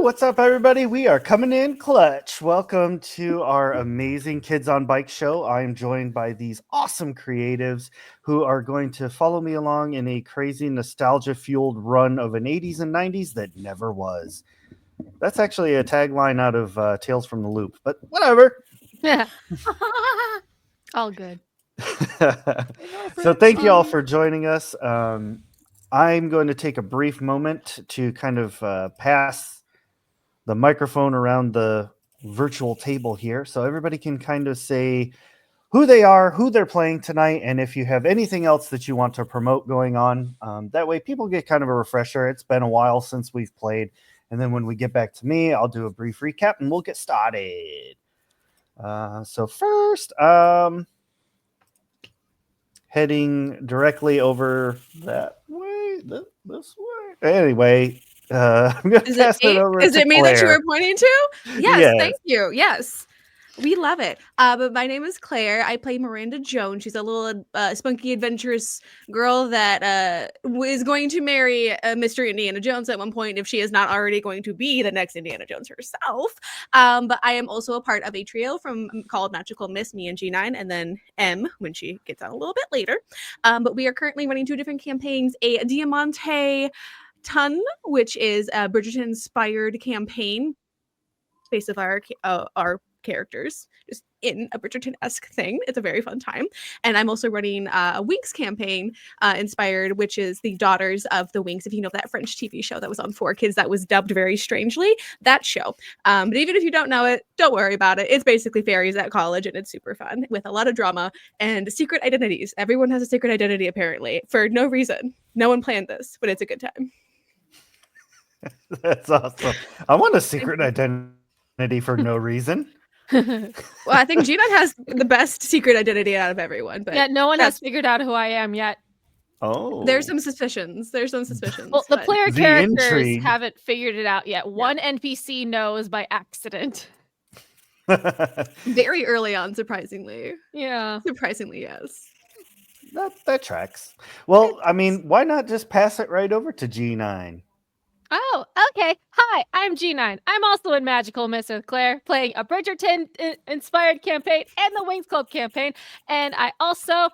What's up, everybody? We are coming in clutch. Welcome to our amazing Kids on Bike show. I am joined by these awesome creatives who are going to follow me along in a crazy nostalgia-fueled run of an 80s and 90s that never was. That's actually a tagline out of Tales from the Loop, but whatever. Yeah. All good. So thank you all for joining us. I'm going to take a brief moment to kind of pass the microphone around the virtual table here so everybody can kind of say who they are, who they're playing tonight, and if you have anything else that you want to promote going on. That way people get kind of a refresher. It's been a while since we've played. And then when we get back to me, I'll do a brief recap and we'll get started. So first, heading directly over that way, this way. Anyway, I'm going to pass it over to Claire. Is it me that you were pointing to? Yes, Yes. thank you. Yes. We love it. But my name is Claire. I play Miranda Jones. She's a little spunky, adventurous girl that is going to marry Mr. Indiana Jones at one point if she is not already going to be the next Indiana Jones herself. But I am also a part of a trio called Magical Miss, me and G9, and then M when she gets out a little bit later. But we are currently running 2 different campaigns, a Diamante Ton, which is a Bridgerton-inspired campaign based of our characters just in a Bridgerton-esque thing. It's a very fun time. And I'm also running a Winx campaign inspired, which is the Daughters of the Winx. If you know that French TV show that was on 4Kids that was dubbed very strangely, that show. But even if you don't know it, don't worry about it. It's basically fairies at college and it's super fun with a lot of drama and secret identities. Everyone has a secret identity apparently for no reason. No one planned this, but it's a good time. That's awesome. I want a secret identity for no reason. Well, I think Gina has the best secret identity out of everyone, but yeah, no one has figured out who I am yet. Oh, there's some suspicions. Well, the player characters intrigue. haven't figured it out yet. One NPC knows by accident. Very early on, surprisingly. Yeah. Surprisingly, yes. That tracks. Well, I mean, why not just pass it right over to G9? Oh, okay. Hi, I'm G9. I'm also in Magical Miss with Claire, playing a Bridgerton-inspired campaign and the Winx Club campaign. And I also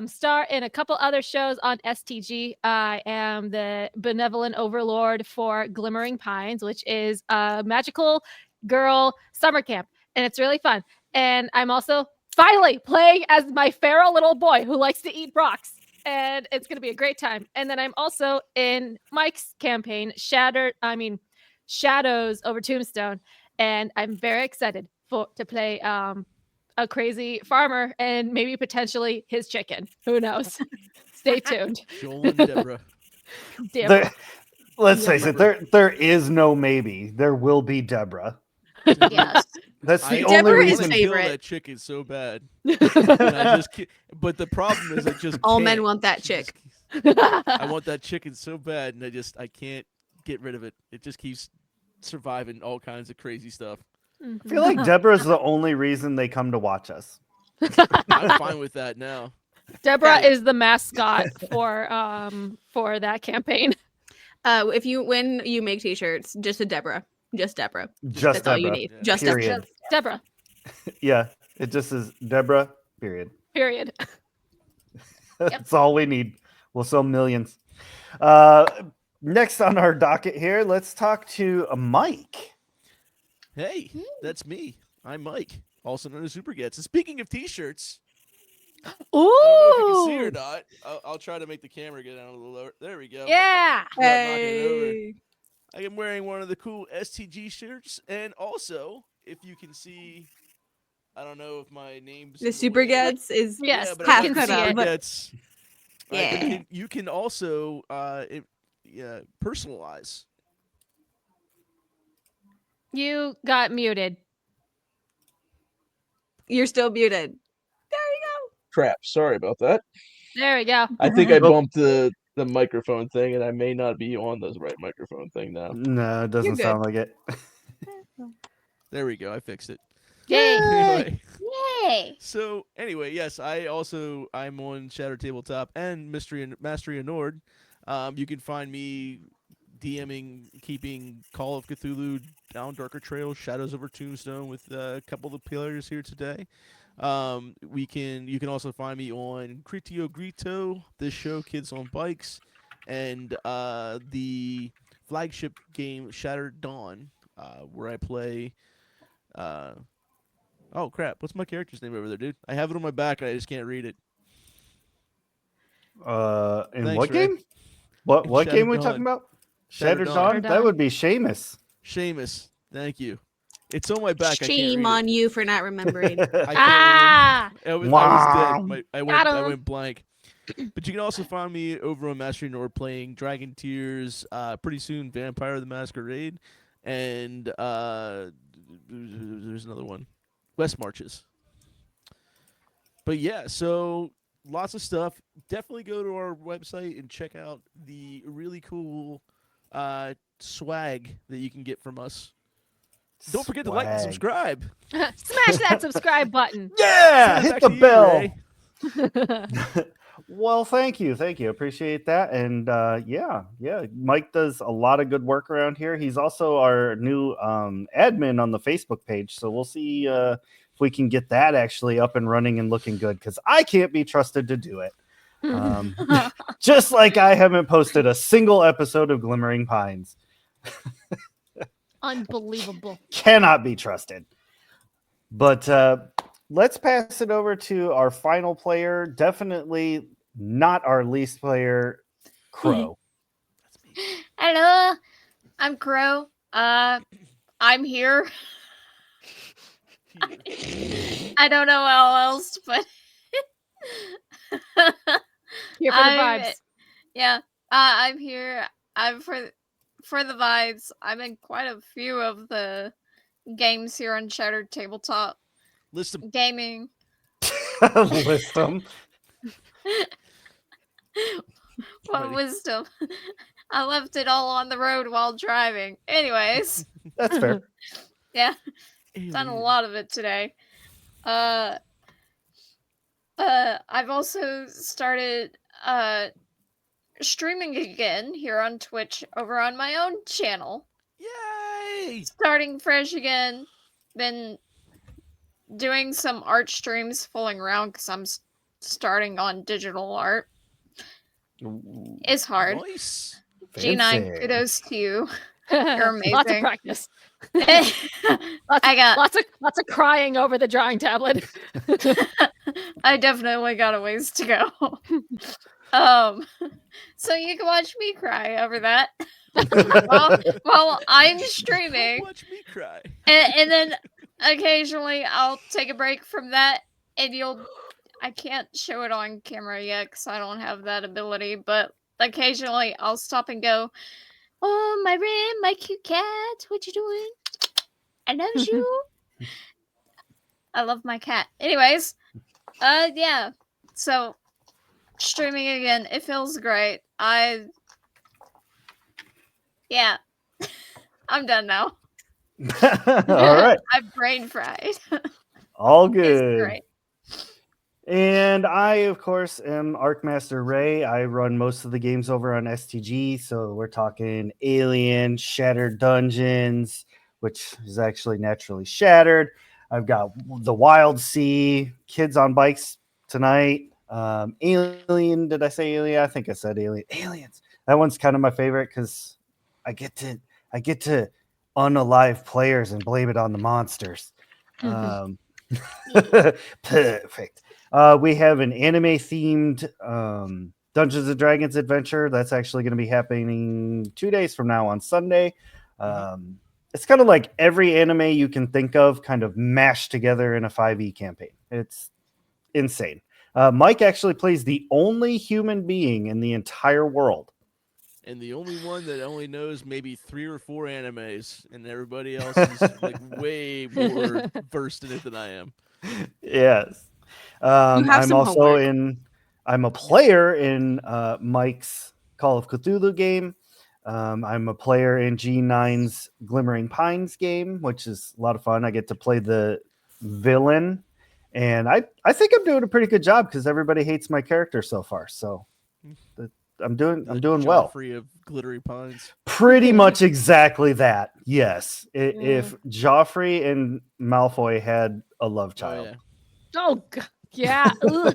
star in a couple other shows on STG. I am the benevolent overlord for Glimmering Pines, which is a magical girl summer camp. And it's really fun. And I'm also finally playing as my feral little boy who likes to eat rocks. And it's going to be a great time. And then I'm also in Mike's campaign, Shadows over Tombstone. And I'm very excited to play a crazy farmer and maybe potentially his chicken. Who knows? Stay tuned. Joel and Deborah. Let's face it, there is no maybe. There will be Deborah. Yes. That's the only Deborah is reason. I kill favorite. that chicken so bad. But the problem is I just All can't. men want that chick. I want that chicken so bad, and I can't get rid of it. It just keeps surviving all kinds of crazy stuff. I feel like Deborah's the only reason they come to watch us. I'm fine with that now. Deborah is the mascot for that campaign. When you make t-shirts, just a Deborah. Just Deborah. Just That's all you Deborah. need. Just Period. Deborah. Deborah. Yeah, it just is Deborah. Period. That's all we need. We'll sell millions. Next on our docket here, let's talk to Mike. Hey, that's me. I'm Mike, also known as Super Gets. And speaking of t-shirts, Ooh. I don't know if you can see or not. I'll try to make the camera get down a little lower. There we go. Yeah. Hey. I am wearing one of the cool STG shirts, and also, if you can see, I don't know if my name's The Super Gets is Yes, but half I got cut the out. Super But Gets. Yeah. You can also personalize. You got muted. you're still muted. There you Crap. Sorry about that. There we go. I think I bumped the microphone thing, and I may not be on the right microphone thing now. No, it doesn't good. sound like it. There we go. I fixed it. Yay. Anyway, Yay. so anyway, yes, I'm on Shatter Tabletop and Mastery of Nord. You can find me DMing, keeping Call of Cthulhu Down Darker Trail, Shadows over Tombstone with a couple of the players here today. You can also find me on Critio Grito, this show Kids on Bikes, and the flagship game Shattered Dawn, where I play. Oh crap! What's my character's name over there, dude? I have it on my back, and I just can't read it. In Thanks, what Ray. game? What Shattered game are we Dawn. talking about? Shattered Shattered Dawn. Dawn? That would be Seamus. Seamus, thank you. It's on my back. I can't Shame read on you for not remembering. it. I Ah! I was Wow. dead. I Got him. went blank. But you can also find me over on Mastery Nord playing Dragon Tears. Pretty soon, Vampire the Masquerade, and there's another one, West Marches. But yeah, so lots of stuff. Definitely go to our website and check out the really cool swag that you can get from us. Don't forget to like and Swag. subscribe. Smash that subscribe button. Yeah, Send it hit back the to you, bell. Ray. Well, thank you, appreciate that. And yeah, Mike does a lot of good work around here. He's also our new admin on the Facebook page, so we'll see if we can get that actually up and running and looking good, because I can't be trusted to do it. Just like I haven't posted a single episode of Glimmering Pines. Unbelievable. Cannot be trusted. But let's pass it over to our final player. Definitely not our least player, Crow. Hello, I'm Crow. I'm here. I don't know how else, but Here for the vibes. Yeah, I'm here. I'm for the vibes. I'm in quite a few of the games here on Shattered Tabletop List them. Gaming. List them. What Ready. wisdom! I left it all on the road while driving. Anyways, That's fair. yeah, done a lot of it today. I've also started streaming again here on Twitch over on my own channel. Yay! Starting fresh again. Been doing some art streams, fooling around because I'm starting on digital art. It's hard. Nice. G9, Fancy. kudos to you. You're amazing. Lots of practice. I got lots of crying over the drawing tablet. I definitely got a ways to go. So you can watch me cry over that while I'm streaming, Watch me cry. and then occasionally I'll take a break from that, and I can't show it on camera yet because I don't have that ability, but occasionally I'll stop and go, "Oh, my Rim, my cute cat, what you doing? I love you." I love my cat. Anyways, yeah. So streaming again, it feels great. Yeah. I'm done now. All right. I've brain fried. All It's good. great. And I, of course, am Arcmaster Ray. I run most of the games over on STG. So we're talking Alien, Shattered Dungeons, which is actually naturally shattered. I've got the Wild Sea, Kids on Bikes tonight. Alien, did I say Alien? I think I said Alien. Aliens. That one's kind of my favorite because I get to unalive players and blame it on the monsters. Perfect. We have an anime-themed Dungeons and Dragons adventure that's actually going to be happening 2 days from now on Sunday. It's kind of like every anime you can think of kind of mashed together in a 5e campaign. It's insane. Mike actually plays the only human being in the entire world. And the only one that only knows maybe 3 or 4 animes, and everybody else is like way more versed in it than I am. Yes. have I'm some also homework. I'm a player in Mike's Call of Cthulhu game. I'm a player in G9's Glimmering Pines game, which is a lot of fun. I get to play the villain, and I think I'm doing a pretty good job because everybody hates my character so far. So I'm doing The well. Joffrey of Glittery Pines. Pretty much exactly that. Yes. If Joffrey and Malfoy had a love Oh child. yeah. Oh,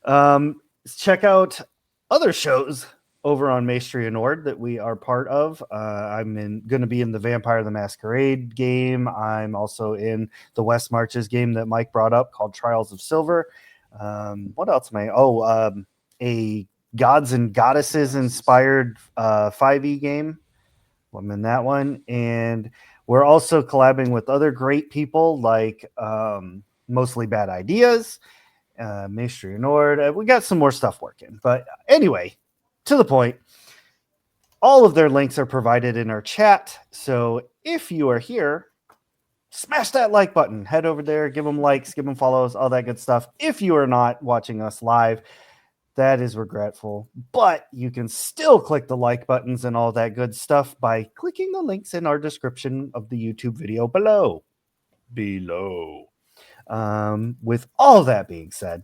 yeah. Check out other shows over on Maestria Nord that we are part of. I'm going to be in the Vampire the Masquerade game. I'm also in the West Marches game that Mike brought up called Trials of Silver. What else am I? A Gods and Goddesses inspired 5e game. I'm in that one. And we're also collabing with other great people like Mostly Bad Ideas, Maestria Nord. We got some more stuff working. But anyway, to the point, all of their links are provided in our chat. So if you are here, smash that like button. Head over there, give them likes, give them follows, all that good stuff. If you are not watching us live, that is regretful. But you can still click the like buttons and all that good stuff by clicking the links in our description of the YouTube video below. With all that being said,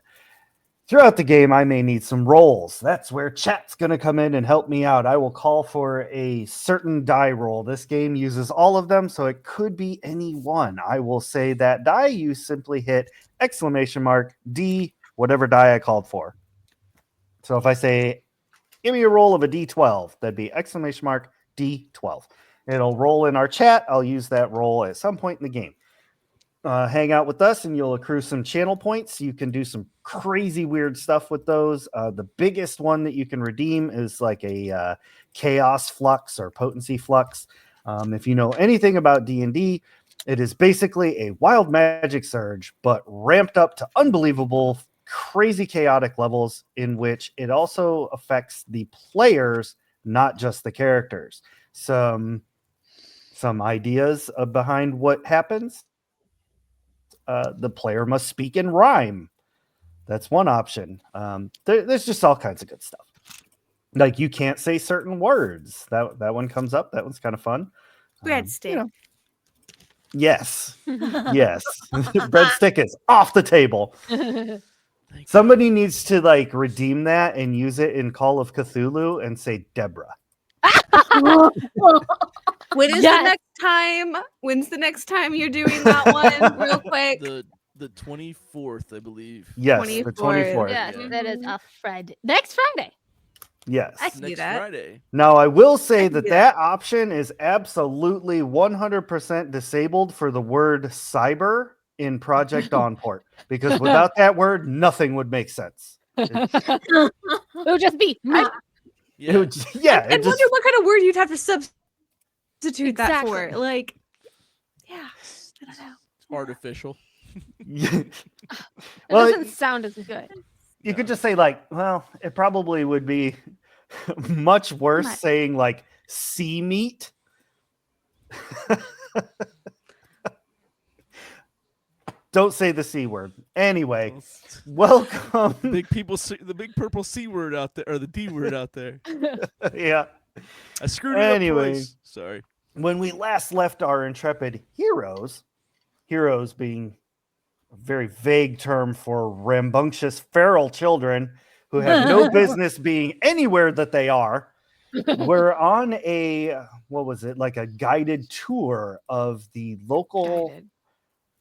throughout the game, I may need some rolls. That's where chat's going to come in and help me out. I will call for a certain die roll. This game uses all of them, so it could be any one. I will say that die, you simply hit !D, whatever die I called for. So if I say, give me a roll of a D12, that'd be !D12. It'll roll in our chat. I'll use that roll at some point in the game. Hang out with us and you'll accrue some channel points. You can do some crazy weird stuff with those. The biggest one that you can redeem is like a chaos flux or potency flux. If you know anything about D&D, it is basically a wild magic surge, but ramped up to unbelievable, crazy chaotic levels in which it also affects the players, not just the characters. Some ideas behind what happens. The player must speak in rhyme. That's one option. There's just all kinds of good stuff. Like you can't say certain words. That one comes up. That one's kind of fun. Breadstick. Yes. Yes. Breadstick is off the table. Thank Somebody needs to like redeem that and use it in Call of Cthulhu and say Deborah. When is the next time? When's the next time you're doing that one? Real quick. The 24th, I believe. Yes, 24th. the 24th. Yes, Yeah. that is a Friday. Next Friday. Yes. I can do Next that. Friday. Now, I will say can that do that option is absolutely 100% disabled for the word cyber in Project Onport, because without that word, nothing would make sense. It would just be It would, yeah, I wonder what kind of word you'd have to substitute that for. Exactly. Like, yeah, I don't know. Artificial. It well, doesn't sound as good. you could just say like, well, it probably would be much worse Much. saying like sea meat. Don't say the C word. Anyway, welcome. The big purple C word out there, or the D word out there. Yeah. I screwed it Anyway. up twice. Sorry. When we last left our intrepid heroes being a very vague term for rambunctious feral children who have no business being anywhere that they are, we're on a, what was it, like a guided tour of the local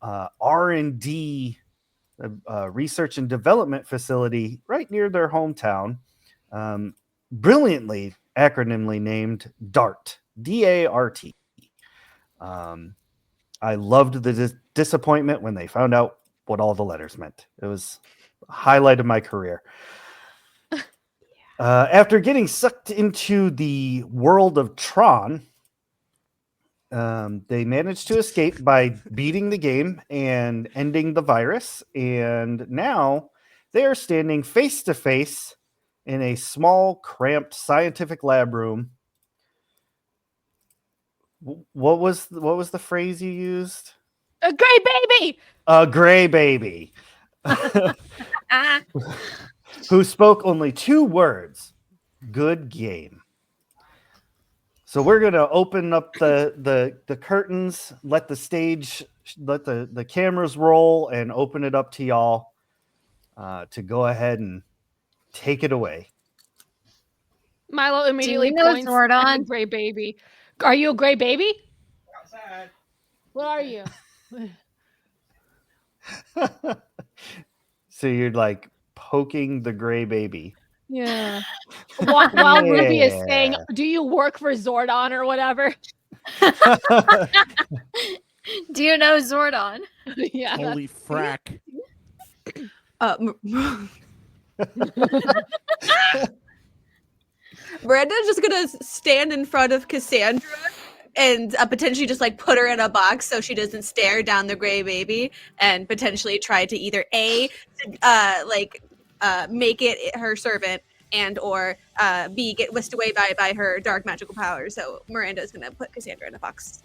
R&D research and development facility right near their hometown, brilliantly acronymly named DART. DART. I loved the disappointment when they found out what all the letters meant. It was a highlight of my career. After getting sucked into the world of Tron, they managed to escape by beating the game and ending the virus. And now they are standing face to face in a small, cramped scientific lab room. What was the phrase you used? A gray baby. A gray baby. Who spoke only 2 words. Good game. So we're gonna open up the curtains, let the stage, let the cameras roll, and open it up to y'all to go ahead and take it away. Milo immediately know points at the Zordon? gray baby. Are you a gray baby? What are you? So you're like poking the gray baby. Yeah. While Ruby is saying, Yeah. "Do you work for Zordon or whatever?" Do you know Zordon? Yeah. Holy frack. Miranda's just gonna stand in front of Cassandra and potentially just like put her in a box so she doesn't stare down the gray baby, and potentially try to either make it her servant, and or B, get whisked away by her dark magical powers. So Miranda's gonna put Cassandra in a box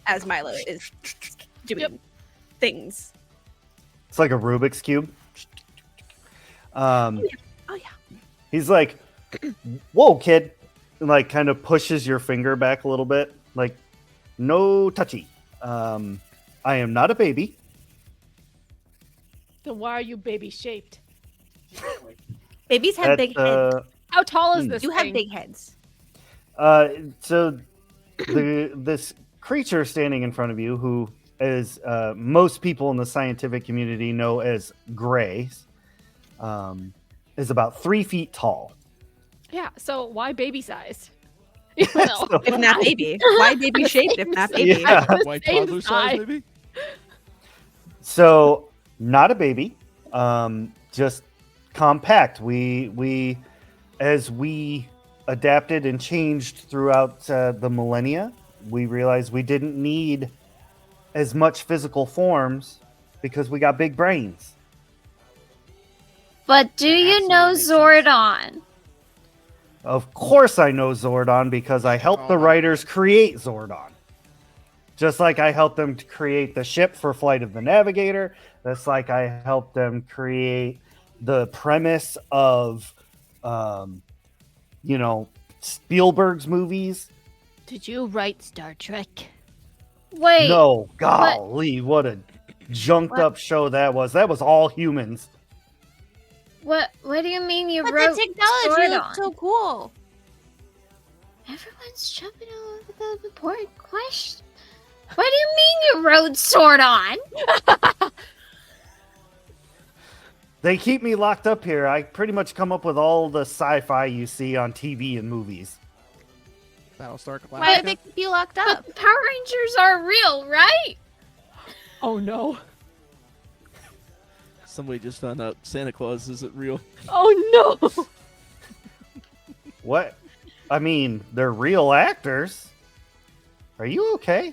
as Milo is doing things. It's like a Rubik's Cube. Oh yeah. He's like, whoa, kid. And like kind of pushes your finger back a little bit. Like, no touchy. I am not a baby. Then why are you baby shaped? Babies have big heads. How tall is this? You have thing? big heads. So this creature standing in front of you, who is most people in the scientific community know as Grays, is about 3 feet tall. Yeah. So why baby sized? If not baby. Why baby shaped if not baby? Yeah. White Same toddler size, size. maybe? So not a baby, just compact. We as we adapted and changed throughout the millennia, we realized we didn't need as much physical forms because we got big brains. But do you know Absolutely makes sense. Zordon? Of course I know Zordon because I helped the writers create Zordon. Just like I helped them to create the ship for Flight of the Navigator. That's like I helped them create the premise of, Spielberg's movies. Did you write Star Trek? Wait. No, golly, what a junked up show that was. That was all humans. What do you mean you But wrote the technology Zordon? looks so cool. Everyone's jumping over the important question. What do you mean you wrote Zordon? They keep me locked up here. I pretty much come up with all the sci-fi you see on TV and movies. Battlestar Why Galactica. did they keep you locked up? But Power Rangers are real, right? Oh no. Somebody just found out Santa Claus isn't real. Oh no. What? I mean, they're real actors. Are you okay?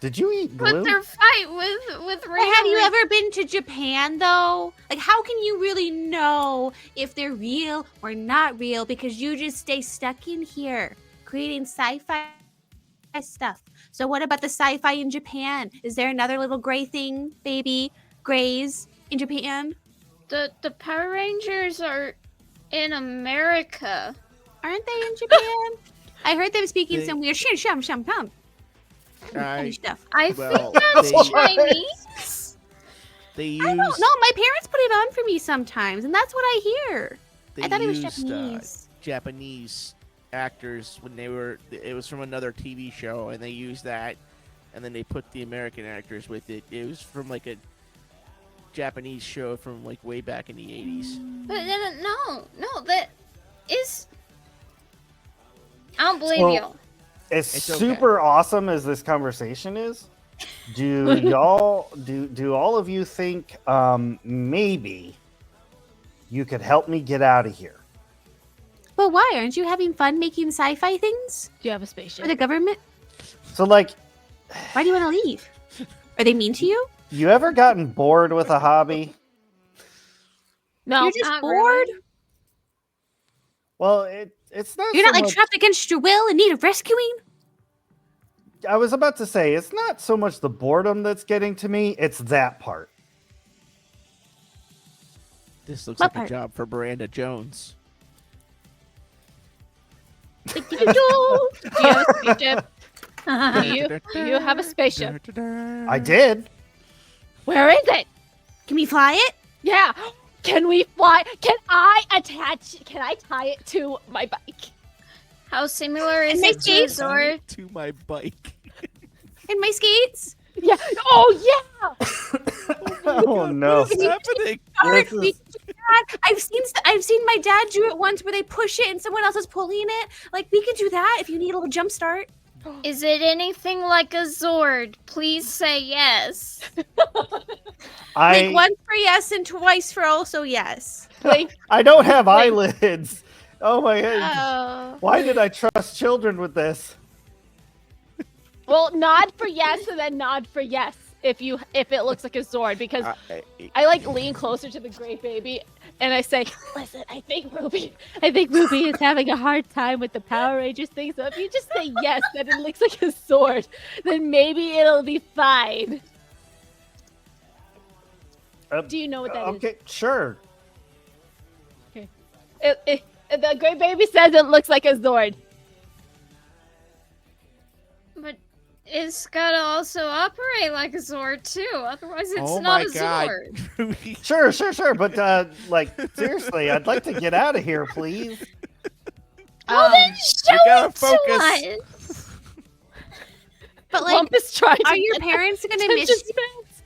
Did you eat glue? But their fight with But real. have you ever been to Japan though? Like, how can you really know if they're real or not real? Because you just stay stuck in here creating sci-fi stuff. So what about the sci-fi in Japan? Is there another little gray thing, baby grays in Japan? The Power Rangers are in America. Aren't they in Japan? I heard them speaking They- some weird shum funny I, stuff. I Well, think that's they- Chinese. they used, I don't know. My parents put it on for me sometimes, and that's what I hear. they I thought it was used, Japanese. Japanese actors when they were. It was from another TV show, and they used that, and then they put the American actors with it. It was from like a Japanese show from like way back in the 80s. But no, that is. I don't believe So- you. As It's okay. super awesome as this conversation is, do y'all do all of you think maybe you could help me get out of here? But why? Aren't you having fun making sci-fi things Do you have a for spaceship? the government? So like, Why do you want to leave? Are they mean to you? you ever gotten bored with a hobby? No. You're just not bored? really. Well, it's not. You're so not like much- trapped against your will and need of rescuing? I was about to say it's not so much the boredom that's getting to me; it's that part. This looks What like part? a job for Miranda Jones. Do you have a spaceship? Do you have a spaceship? I did. Where is it? Can we fly it? Yeah. Can we fly? Can I tie it to my bike? How similar is my it to a skates? Zord? To my bike. And my skates? Yeah. Oh yeah. Oh no! What is happening? This We is- can do that. I've seen my dad do it once where they push it and someone else is pulling it. Like we could do that if you need a little jump start. Is it anything like a Zord? Please say yes. Like once for yes and twice for also yes. Blink. I don't have Wait. eyelids. Oh my god! Why did I trust children with this? Well, nod for yes and then nod for yes if it looks like a Zord, because I like lean closer to the great baby and I say, listen, I think Ruby is having a hard time with the Power Rangers thing. So if you just say yes, that it looks like a sword, then maybe it'll be fine. Do you know what that is? Okay, sure. The great baby says it looks like a Zord. But it's gotta also operate like a Zord too. Otherwise, it's Oh not my a God. Zord. Sure. But like seriously, I'd like to get out of here, please. Well, then show gotta it focus. to us. But like, Lump is trying are to your get parents gonna attention miss you? spans.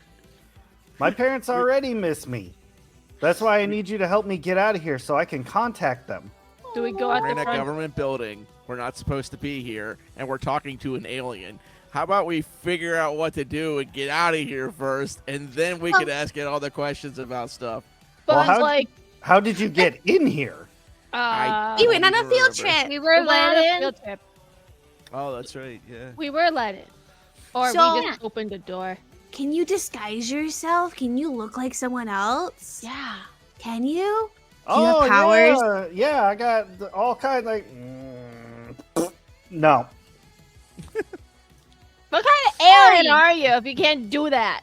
My parents already miss me. That's why I need you to help me get out of here so I can contact them. Do we go out We're the in a front? government building. We're not supposed to be here, and we're talking to an alien. How about we figure out what to do and get out of here first, and then we can ask it all the questions about stuff. But Well, like, How did you get in here? We went on a don't field remember. trip. We we were were on let a in. field trip. Oh, that's right. Yeah. We were let in. Or So- we just opened a door. Can you disguise yourself? Can you look like someone else? Yeah. Can you? Oh, you have powers? Yeah, I got all kinds like. No. What kind of alien are you if you can't do that?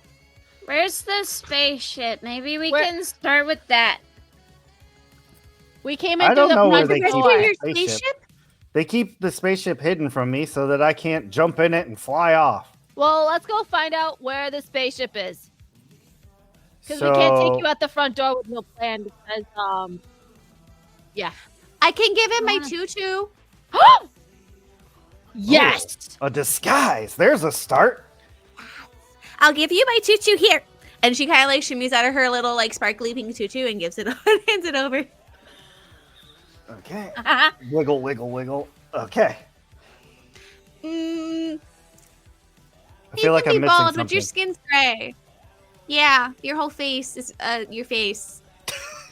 Where's the spaceship? Maybe we Where- can start with that. We came I in don't through the know where front they keep door. it. your Spaceship. spaceship? They keep the spaceship hidden from me so that I can't jump in it and fly off. Well, let's go find out where the spaceship is. Because we can't take you out the front door with no plan because, I can give him my Yeah. tutu. yes! A disguise. There's a start. I'll give you my tutu here. And she kind of like shimmies out of her little like sparkly pink tutu and gives it hands it over. Okay. Wiggle, wiggle, wiggle. Okay. Mm, I feel like you I'm can be missing bald, something. but your skin's gray. Yeah, your whole face is your face.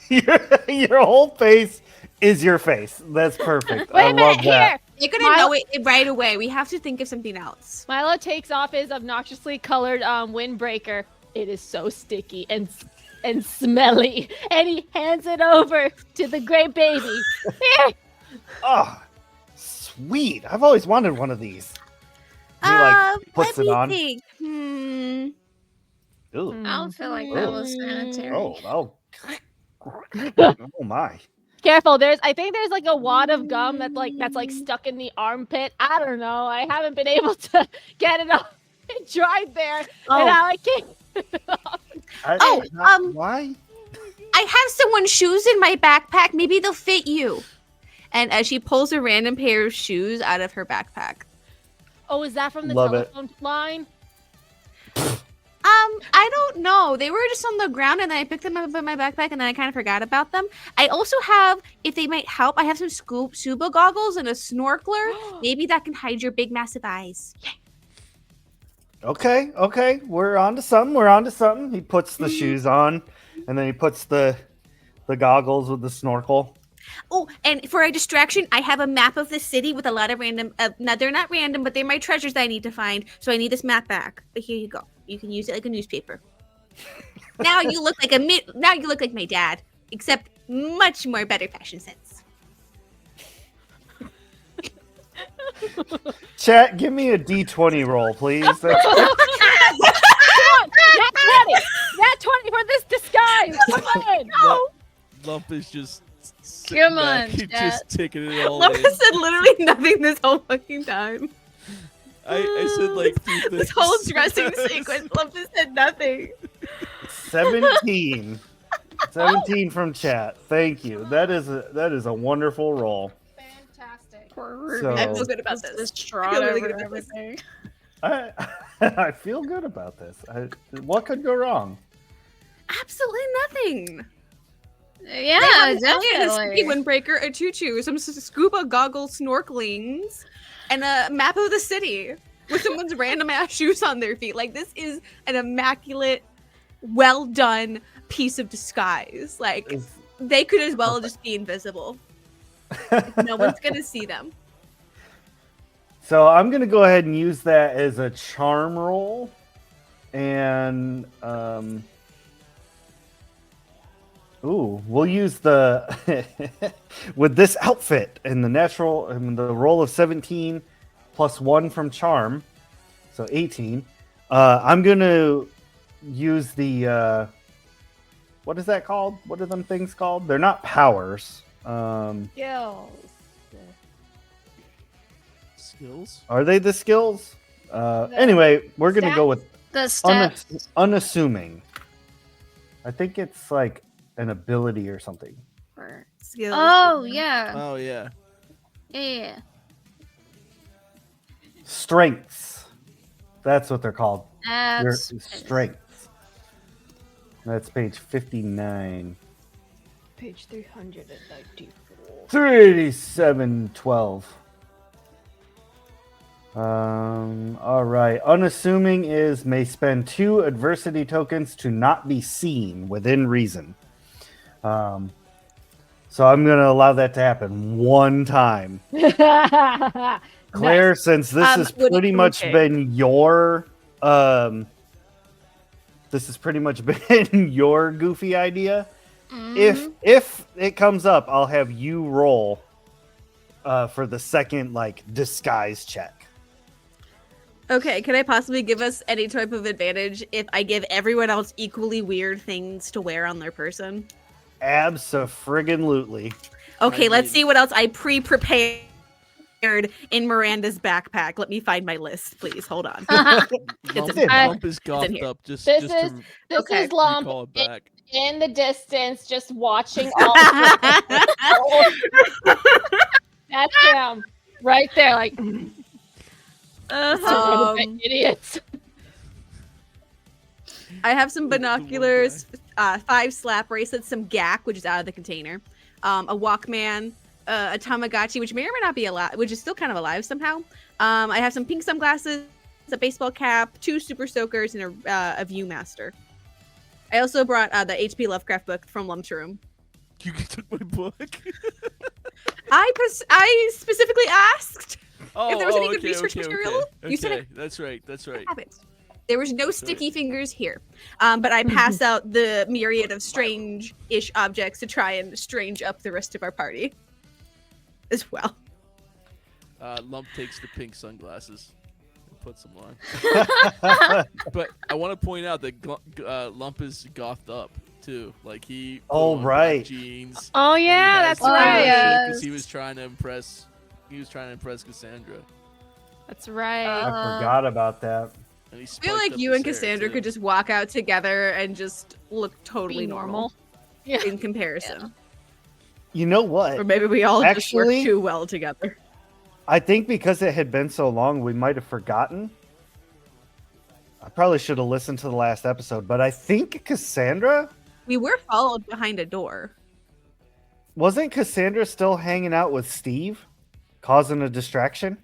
your whole face is your face. That's perfect. Wait I a minute, love that. You're gonna Milo- know it right away. We have to think of something else. Milo takes off his obnoxiously colored windbreaker. It is so sticky and smelly. And he hands it over to the great baby. Here! Oh, sweet. I've always wanted one of these. He like puts let it me on. think. Ooh. I don't feel like that was sanitary. Oh my. Careful, I think there's like a wad of gum that's like stuck in the armpit. I don't know. I haven't been able to get it off. It dried there. Oh. And now I can't. Why? I have someone's shoes in my backpack. Maybe they'll fit you. And as she pulls a random pair of shoes out of her backpack. Oh, is that from the Love it. telephone line? I don't know. They were just on the ground and then I picked them up in my backpack and then I kind of forgot about them. I also have, if they might help, I have some scuba goggles and a snorkeler. Maybe that can hide your big massive eyes. Okay. We're on to something. He puts the shoes on, and then he puts the goggles with the snorkel. Oh, and for a distraction, I have a map of the city with a lot of random. No, they're not random, but they're my treasures that I need to find. So I need this map back. But here you go. You can use it like a newspaper. Now you look like Now you look like my dad, except much more better fashion sense. Chat, give me a D20 roll, please. That's Come on! Nat 20 for this disguise! Come on! Lump is just sitting Come back on, and Chat. just taking it all Lopez in. said literally nothing this whole fucking time. I said like two This things. whole dressing sequence, Lopez said nothing. 17. 17 from chat. Thank you. That is a wonderful roll. Fantastic. Poor Ruby. So- I feel good about Just this. distraught I feel really over good about this. everything. I feel good about this. What could go wrong? Absolutely nothing. Yeah, They have an alien, a definitely. windbreaker, a tutu, some scuba goggles, snorkelings, and a map of the city with someone's random ass shoes on their feet. Like, this is an immaculate, well done piece of disguise. Like, Is- they could as well just be invisible. No one's gonna see them. So I'm gonna go ahead and use that as a charm roll, and we'll use the with this outfit and the roll of 17 plus 1 from charm, so 18. I'm gonna use the what is that called? What are them things called? They're not powers. Skills. Skills. Are they the skills? Anyway, we're gonna go with The stats. unassuming. I think it's like an ability or something. Were- Skills. Oh, yeah. Oh yeah. Yeah. Strengths. That's what they're called. Your That's strengths. That's page 59. Page 394. 3712. All right. Unassuming is may spend 2 adversity tokens to not be seen within reason. So I'm going to allow that to happen one time. Claire, since this has would- pretty much okay. been your goofy idea. Mhm. If it comes up, I'll have you roll for the second disguise check. Okay, can I possibly give us any type of advantage if I give everyone else equally weird things to wear on their person? Abso-friggin-lutely. Okay, I let's mean- see what else I pre-prepared in Miranda's backpack. Let me find my list, please. Hold on. Lump, in- Lump is in gothed here. up. Just This just is- to This Okay. is Lump recall it back. in the distance, just watching all. That's him, right there, like idiots. I have some The one binoculars, 5 slap bracelets, some gack, which is out of the container, a Walkman, a Tamagotchi, which may or may not be alive, which is still kind of alive somehow. I have some pink sunglasses, a baseball cap, 2 super soakers, and a Viewmaster. I also brought the H.P. Lovecraft book from Lump's room. You took my book. I specifically asked Oh, if there was any good okay, research okay, material. Okay. You said Okay, that's right. That's right. have it. There was no That's sticky fingers here. But I pass out the myriad of strange-ish objects to try and strange up the rest of our party as well. Lump takes the pink sunglasses and puts them on. But I want to point out that Lump is gothed up too. Like he. Oh, put on right. black jeans. Oh yeah, that's right. yeah. Because he was trying to impress. He was trying to impress Cassandra. That's right. I forgot about that. And he I feel spiked like up you his and hair, Cassandra too. could just walk out together and just look totally Be normal Yeah. in comparison. You know what? Or maybe we all just Actually- work too well together. I think because it had been so long, we might have forgotten. I probably should have listened to the last episode, but I think Cassandra We were followed behind a door. wasn't Cassandra still hanging out with Steve, causing a distraction.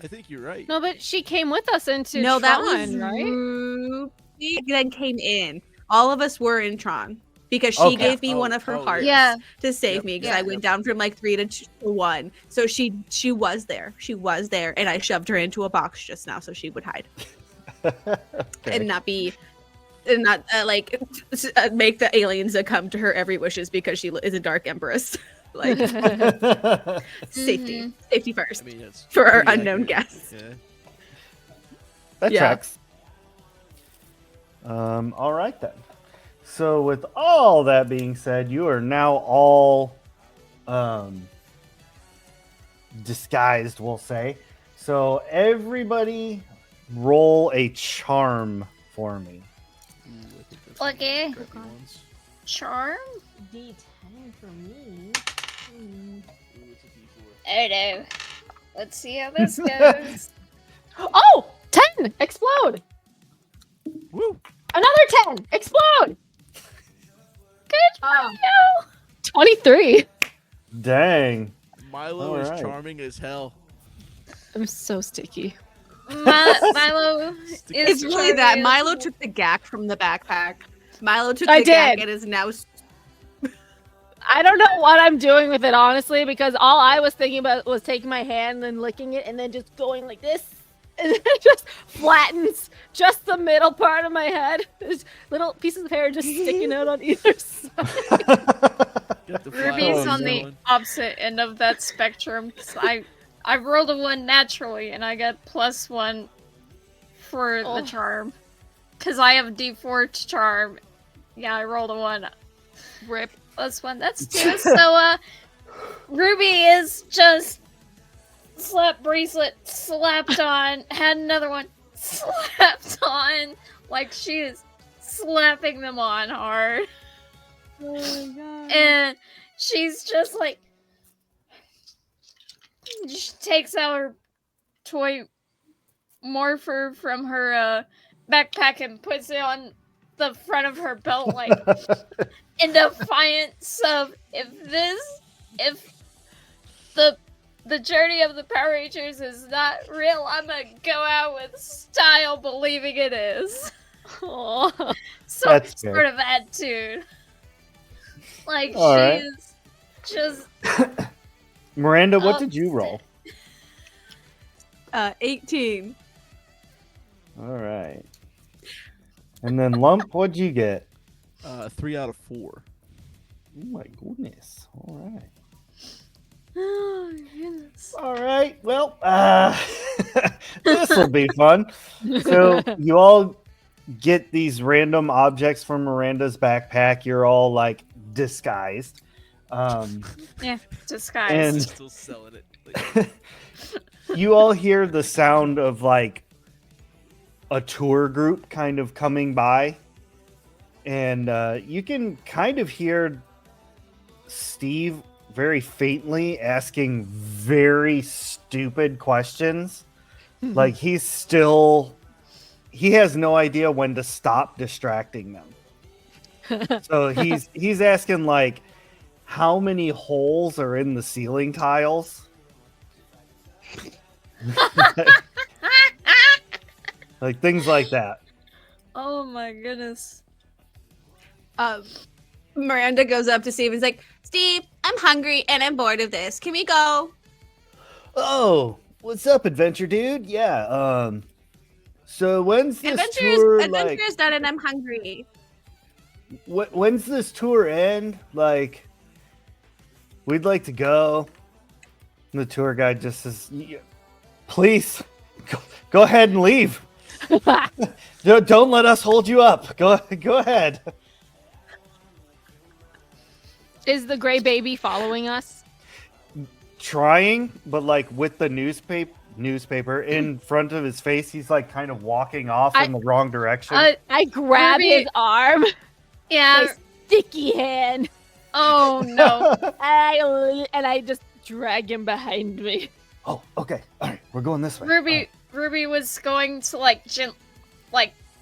I think you're right. No, but she came with us into No, that Tron, was right. Ruby then came in. All of us were in Tron because she Okay. gave me Oh, one of her oh, hearts Yeah. to save Yep, me because yeah. I went down from like 3 to 1. So she was there. She was there, and I shoved her into a box just now so she would hide and not be. And not make the aliens come to her every wishes because she is a dark empress. Like safety, safety first I mean, that's for our pretty unknown accurate. guests. Yeah. That Yeah. tracks. All right then. So with all that being said, you are now all disguised, we'll say. So everybody roll a charm for me. Ooh, I think that's Okay. Oh, Ones. Charm. D10 for me. Ooh, it's a D4. Oh no. Let's see how this goes. Oh! 10! Explode! Woo! Another 10! Explode! Good for Oh. you. 23. Dang. Milo All is right. charming as hell. I'm so sticky. Milo Sticky is It's really that. charming as Milo well. took the gack from the backpack. Milo took I the gack did. and is now. I don't know what I'm doing with it, honestly, because all I was thinking about was taking my hand and licking it and then just going like this. And then it just flattens just the middle part of my head. There's little pieces of hair just sticking out on either side. Got the Ruby's flowers on the going. opposite end of that spectrum. 'Cause I rolled a 1 naturally, and I got +1 for Oh. the charm. Because I have D4 to charm. Yeah, I rolled a 1. Rip. +1. That's 2. So, Ruby is just slap bracelet slapped on, had another one slapped on. Like she is slapping them on hard. Oh my god. And she's just like, she takes out her toy morpher from her backpack and puts it on the front of her belt, like in defiance of if the journey of the Power Rangers is not real, I'm gonna go out with style, believing it is. Aw. So That's sort good. of attitude. Like All right. she's just Miranda, what did you roll? 18. All right. And then Lump, what'd you get? 3 out of 4. Oh my goodness. All right. oh goodness. All right. Well, this will be fun. So you all get these random objects from Miranda's backpack. You're all like disguised. Disguise. And- Still selling it. You all hear the sound of like a tour group kind of coming by. And you can kind of hear Steve very faintly asking very stupid questions. Like he has no idea when to stop distracting them. So he's asking like how many holes are in the ceiling tiles? Like things like that. Oh my goodness. Miranda goes up to Steve and is like, Steve, I'm hungry and I'm bored of this. Can we go? Oh, what's up, adventure dude? Yeah. So when's this tour? Adventure is done and I'm hungry. When's this tour end? Like, we'd like to go. And the tour guide just says, "Please, go ahead and leave. Don't let us hold you up. Go ahead." Is the gray baby following us? Trying, but like with the newspaper in front of his face, he's like kind of walking off in the wrong direction. I grab Ruby- his arm, Yeah. his sticky hand, Oh no. and I just drag him behind me. Oh, okay. All right, we're going this way. Ruby was going to like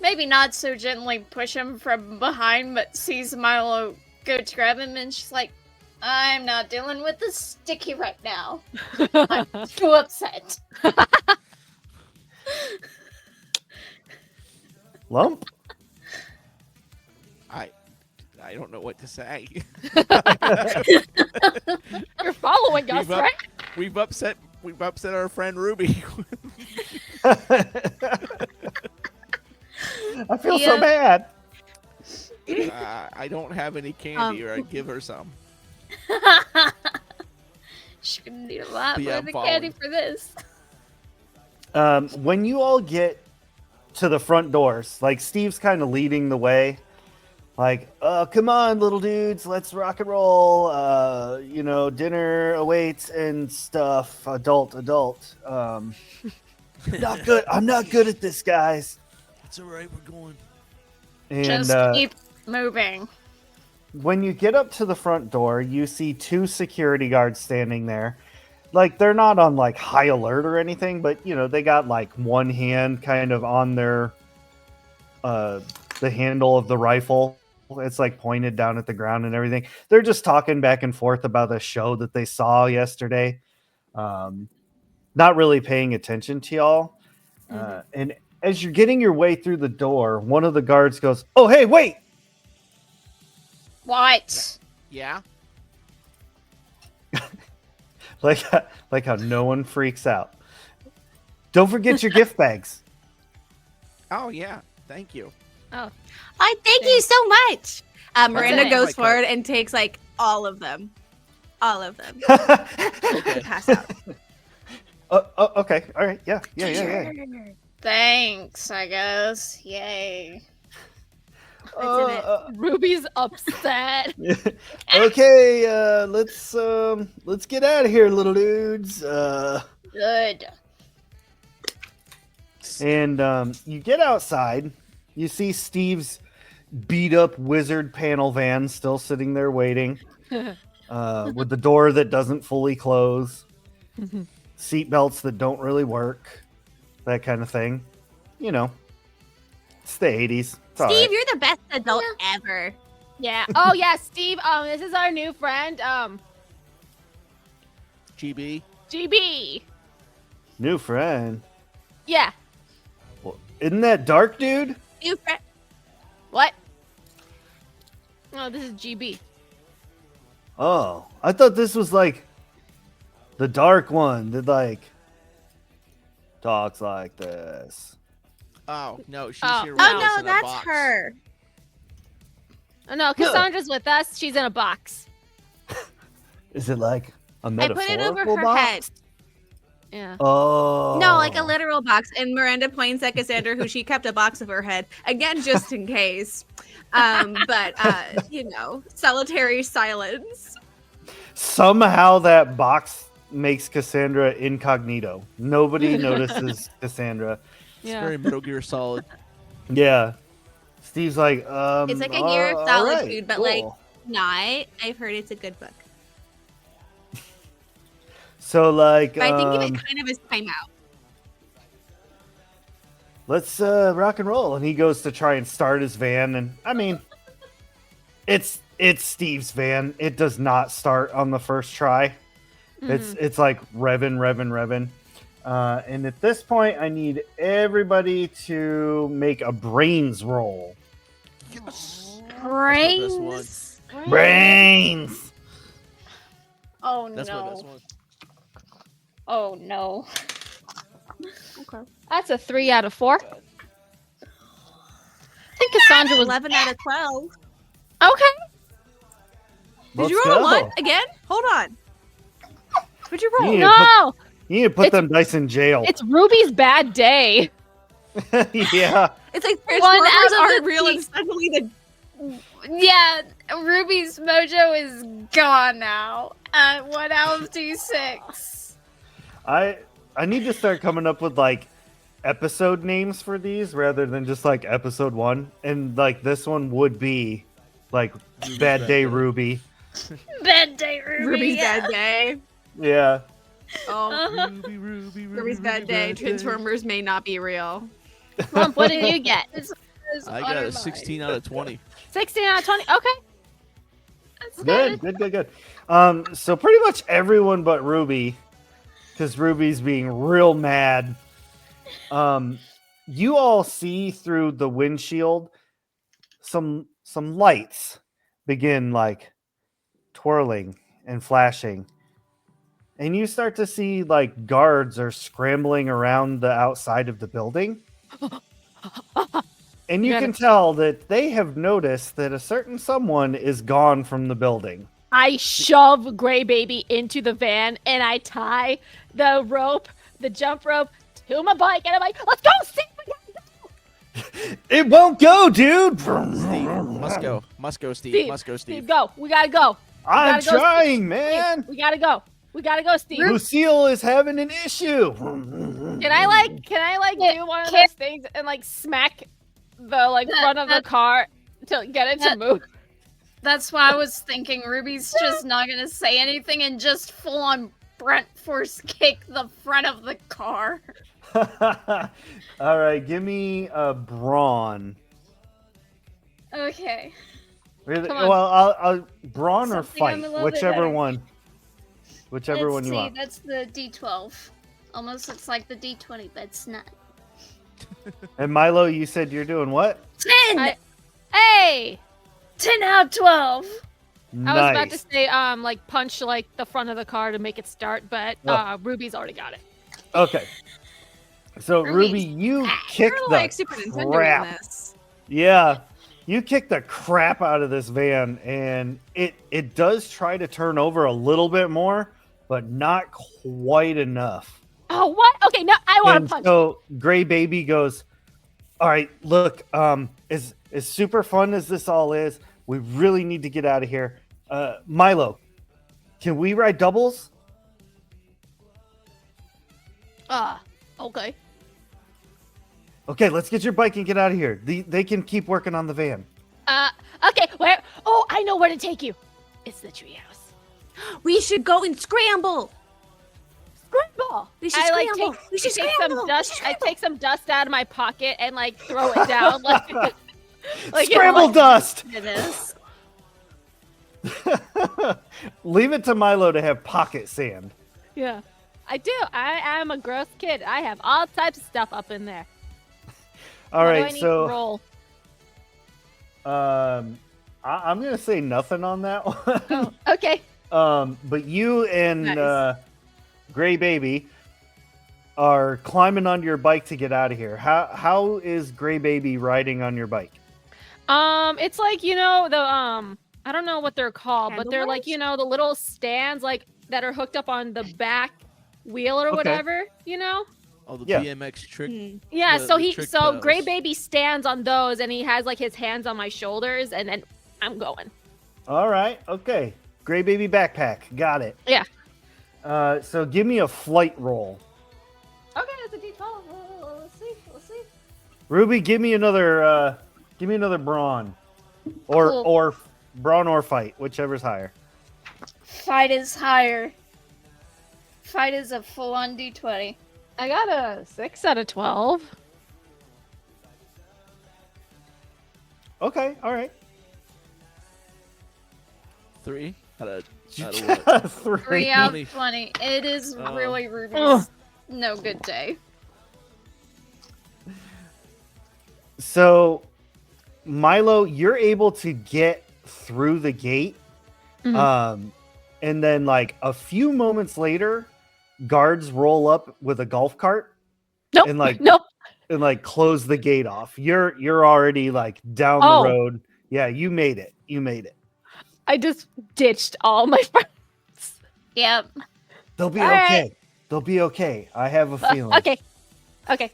maybe not so gently push him from behind, but sees Milo go to grab him, and she's like, "I'm not dealing with this sticky right now. I'm too upset." Lump. I don't know what to say. You're following us, We've up- right? We've upset our friend Ruby. I feel so Yeah. bad. I don't have any candy, or I'd give her some. She gonna need a lot Yeah, more I'm than candy following. for this. When you all get to the front doors, like Steve's kind of leading the way, like, come on, little dudes, let's rock and roll. Dinner awaits and stuff. Adult. Not good. I'm not good at this, guys. It's all right. We're going. And Just moving. When you get up to the front door, you see 2 security guards standing there. Like, they're not on like high alert or anything, but they got like one hand kind of on their the handle of the rifle. It's like pointed down at the ground and everything. They're just talking back and forth about a show that they saw yesterday. Not really paying attention to y'all. And as you're getting your way through the door, one of the guards goes, "Oh, hey, wait!" What? Yeah. Like how no one freaks out. Don't forget your gift bags. Oh yeah. Thank you. I thank you so much. Miranda it. goes Like forward and takes like all of them. All of them. Okay. Pass out. Okay. All right. Yeah. Thanks, I guess. Yay. Ruby's upset. Okay. Let's get out of here, little dudes. Good. And you get outside. You see Steve's beat up wizard panel van still sitting there waiting, with the door that doesn't fully close, seatbelts that don't really work, that kind of thing. It's the 80s. It's all Steve, right. you're the best adult ever. Yeah. Oh yeah, Steve. This is our new friend. GB. GB. New friend. Yeah. Well, isn't that Dark Dude? New friend. What? Oh, this is GB. Oh, I thought this was like the dark one that like talks like this. Oh no, she's Oh. here. Oh, Oh with us no, in a that's box. her. Oh no, Cassandra's with us. She's in a box. Is it like a I metaphorical put it over her box? head. Yeah. Oh. No, like a literal box. And Miranda points at Cassandra, who she kept a box of her head. Again, just in case. But solitary silence. Somehow that box makes Cassandra incognito. Nobody notices Cassandra. It's Yeah. very Metal Gear Solid. Yeah. Steve's like, It's like a year of all solitude, but, like, cool. Not. I've heard it's a good book. So like, But I think of it kind of as timeout. let's rock and roll. And he goes to try and start his van, and I mean, it's Steve's van. It does not start on the first try. It's like revving. And at this point, I need everybody to make a brains roll. Yes. Brains. Brains. Oh That's my best no. one. Oh no. That's a 3 out of 4. I think Cassandra was 11 out of 12. okay. Did you Let's roll a go. 1 again? Hold on. What'd you roll? Yeah. No, You need to put It's- them dice in jail. it's Ruby's bad day. Yeah. It's like One Transformers out of aren't the real, te- and suddenly the Yeah, Ruby's mojo is gone now. 1 out of D6. I need to start coming up with like episode names for these rather than just like episode 1. And like this one would be like Bad Day Ruby. Bad day, Ruby. Ruby's yeah. bad day. Yeah. Oh, Uh-huh. Ruby, Ruby's bad day. Transformers may not be real. Lump, what did you get? It's I got a utter 16 out of 20. 16 out of 20. Okay. That's Good. So pretty much everyone but Ruby, because Ruby's being real mad. You all see through the windshield some lights begin like twirling and flashing. And you start to see like guards are scrambling around the outside of the building. And you Got can it. tell that they have noticed that a certain someone is gone from the building. I shove Gray Baby into the van and I tie the rope, the jump rope, to my bike, and I'm like, let's go, Steve! We gotta go! It won't go, dude. Steve, must go. Must go, Steve. Steve, Must go, Steve. Steve, go. We gotta go. I'm gotta go, trying, man. We gotta go. We gotta go, Steve. Lucille is having an issue. Can I Yeah, do one of can- those things and like smack the like front of the car to get it to move. That's why I was thinking Ruby's just not gonna say anything and just full on Brent force kick the front of the car. All right, give me a brawn. Okay. Really? Come on. Well, I'll brawn or Something I'm fight, a little bit whichever better. one. Whichever Let's one you see, want. that's the D12. Almost looks like the D20, but it's not. And Milo, you said you're doing what? 10! Hey! 10 out of 12! I was about to Nice. say, like, punch, like, the front of the car to make it start, but Oh. Ruby's already got it. Okay. So Ruby's Ruby, you back. kicked You're the like Super Nintendo crap. in this. Yeah, you kicked the crap out of this van, and it does try to turn over a little bit more, but not quite enough. Oh, what? Okay, no, I want And to punch. so Gray Baby goes, "All right, look, as super fun as this all is, we really need to get out of here. Milo, can we ride doubles?" Okay. Oh. Okay, let's get your bike and get out of here. They can keep working on the van. Okay, where? Oh, I know where to take you. It's the treehouse. We should go and scramble. Scramble. We should I like scramble. take, We should take scramble. some We dust. should I scramble. take some dust out of my pocket and like throw it down. like, like you know, Scramble like- dust. Goodness. Leave it to Milo to have pocket sand. Yeah, I do. I am a gross kid. I have all types of stuff up in there. All What do I right, need to so roll? I'm gonna say nothing on that one. Oh, okay. But you and Nice. Gray Baby are climbing onto your bike to get out of here. How is Gray Baby riding on your bike? It's like, you know, the I don't know what they're called, but they're like, Handlebars? you know, the little stands like that are hooked up on the back wheel or Okay. whatever, you know? Oh, the Yeah. BMX trick. Hmm. Yeah, The- so the he trick so Gray pedals. Baby stands on those and he has like his hands on my shoulders and then I'm going. All right, okay. Gray Baby backpack, got it. Yeah. So give me a flight roll. Okay, it's a D12. Let's see. Ruby, give me another brawn, or Cool. or brawn or fight, whichever's higher. Fight is higher. Fight is a full-on D20. I got a 6 out of 12. Okay, all right. 3 out of what? 3 out of 20. It is Oh. really Ruby's Ugh. no good day. So, Milo, you're able to get through the gate, Mhm. and then like a few moments later, guards roll up with a golf cart Nope. and like nope. close the gate off. You're already like down Oh. the road. Yeah, you made it. You made it. I just ditched all my friends. Yep. They'll be All okay. right. They'll be okay. I have a feeling. Okay. Okay.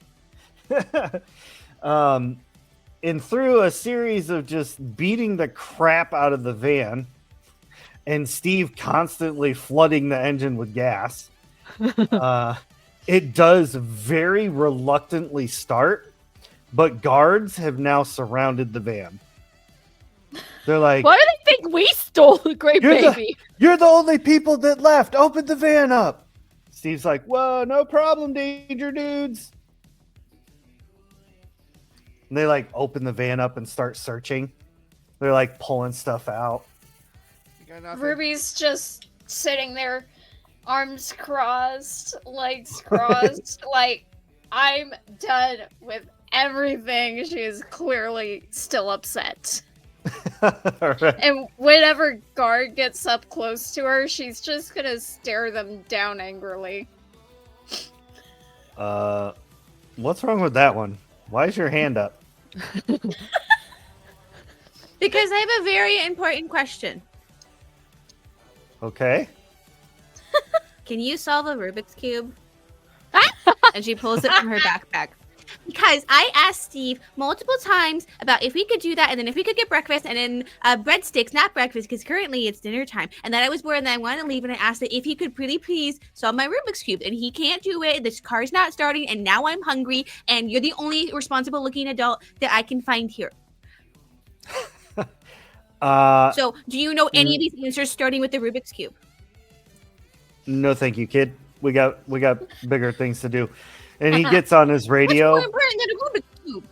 And through a series of just beating the crap out of the van and Steve constantly flooding the engine with gas, it does very reluctantly start, but guards have now surrounded the van. They're like, Why do they think we stole the Gray You're the- Baby? "You're the only people that left. Open the van up." Steve's like, "Whoa, no problem, danger dudes." And they like open the van up and start searching. They're like pulling stuff out. You got nothing? Ruby's just sitting there, arms crossed, legs crossed, like, I'm done with everything. She is clearly still upset. All right. And whenever guard gets up close to her, she's just gonna stare them down angrily. What's wrong with that one? Why is your hand up? Because I have a very important question. Okay. Can you solve a Rubik's Cube? And she pulls it from her backpack. Because I asked Steve multiple times about if we could do that, and then if we could get breakfast, and then breadsticks, not breakfast, because currently it's dinner time. And then I was bored, and I wanted to leave, and I asked that if he could really please solve my Rubik's Cube, and he can't do it. This car's not starting, and now I'm hungry, and you're the only responsible-looking adult that I can find here. So, do you know any of these answers starting with the Rubik's Cube? No, thank you, kid. We got bigger things to do. And he gets on his radio. What's more important than a Rubik's Cube?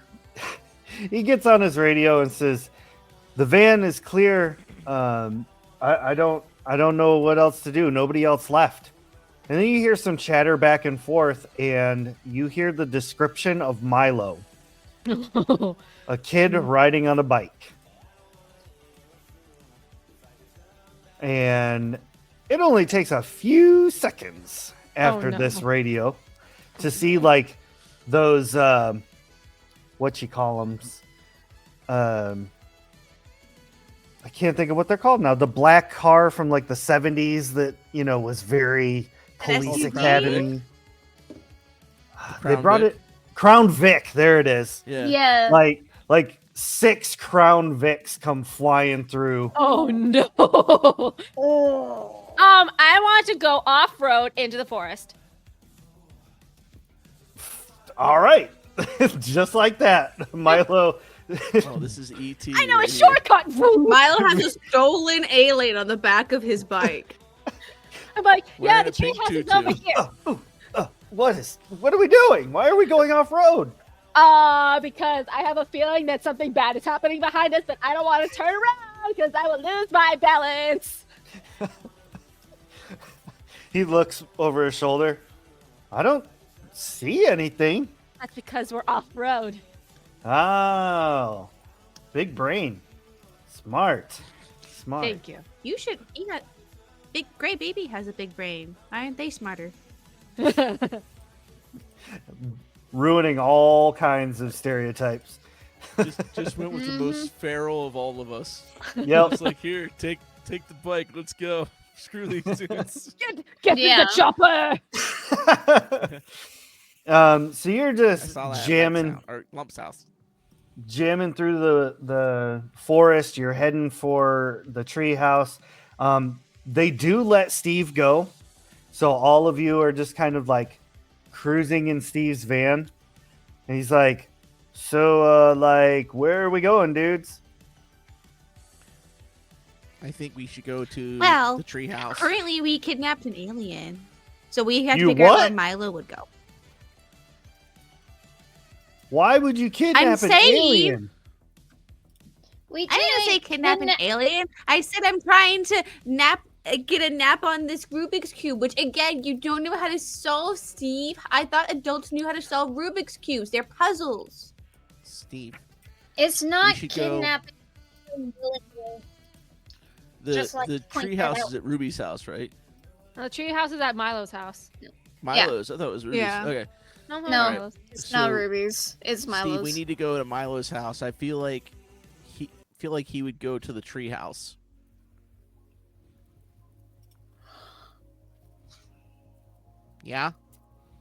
He gets on his radio and says, "The van is clear. I don't know what else to do. Nobody else left." And then you hear some chatter back and forth, and you hear the description of Milo, a kid riding on a bike. And it only takes a few seconds after this radio to see like those what you call them. I can't think of what they're called now. The black car from like the 70s that, was very police SUV? academy. They Crown brought Vic. it Crown Vic. There it is. Yeah. Yeah. Like 6 Crown Vics come flying through. Oh no. I want to go off road into the forest. All right. Just like that. Milo. Oh, this is ET. I know a right here. shortcut. Milo has a stolen alien on the back of his bike. I'm like, yeah, Wearing the a pink treehouse is tutu. over here. What are we doing? Why are we going off road? Because I have a feeling that something bad is happening behind us, but I don't want to turn around because I will lose my balance. He looks over his shoulder. I don't see anything. That's because we're off road. Oh, big brain. Smart. Thank you. You should. Big Gray Baby has a big brain. Aren't they smarter? Ruining all kinds of stereotypes. Just went with the most feral of all of us. Yep. It's like, here, take the bike. Let's go. Screw these dudes. Get Yeah. in the chopper. So you're I just saw that at jamming Mike's house, or Lump's house. through the forest. You're heading for the tree house. They do let Steve go, so all of you are just kind of like cruising in Steve's van, and he's like, "So, where are we going, dudes?" I think we should go to Well, the tree house. Currently, we kidnapped an alien. So we had to You figure out what? where Milo would go. Why would you kidnap an saying- alien? We I didn't say kidnap an kidna- alien. I said I'm trying to get a nap on this Rubik's Cube, which again, you don't know how to solve, Steve. I thought adults knew how to solve Rubik's Cubes. They're puzzles. Steve. It's not should go- kidnapping. Just like The point tree that house out. is at Ruby's house, right? The tree house is at Milo's house. Milo's. I thought it was Ruby's. Yeah. Okay. No, No. Milo's. It's not So, Ruby's. It's Milo's. Steve, we need to go to Milo's house. I feel like he would go to the tree house. Yeah?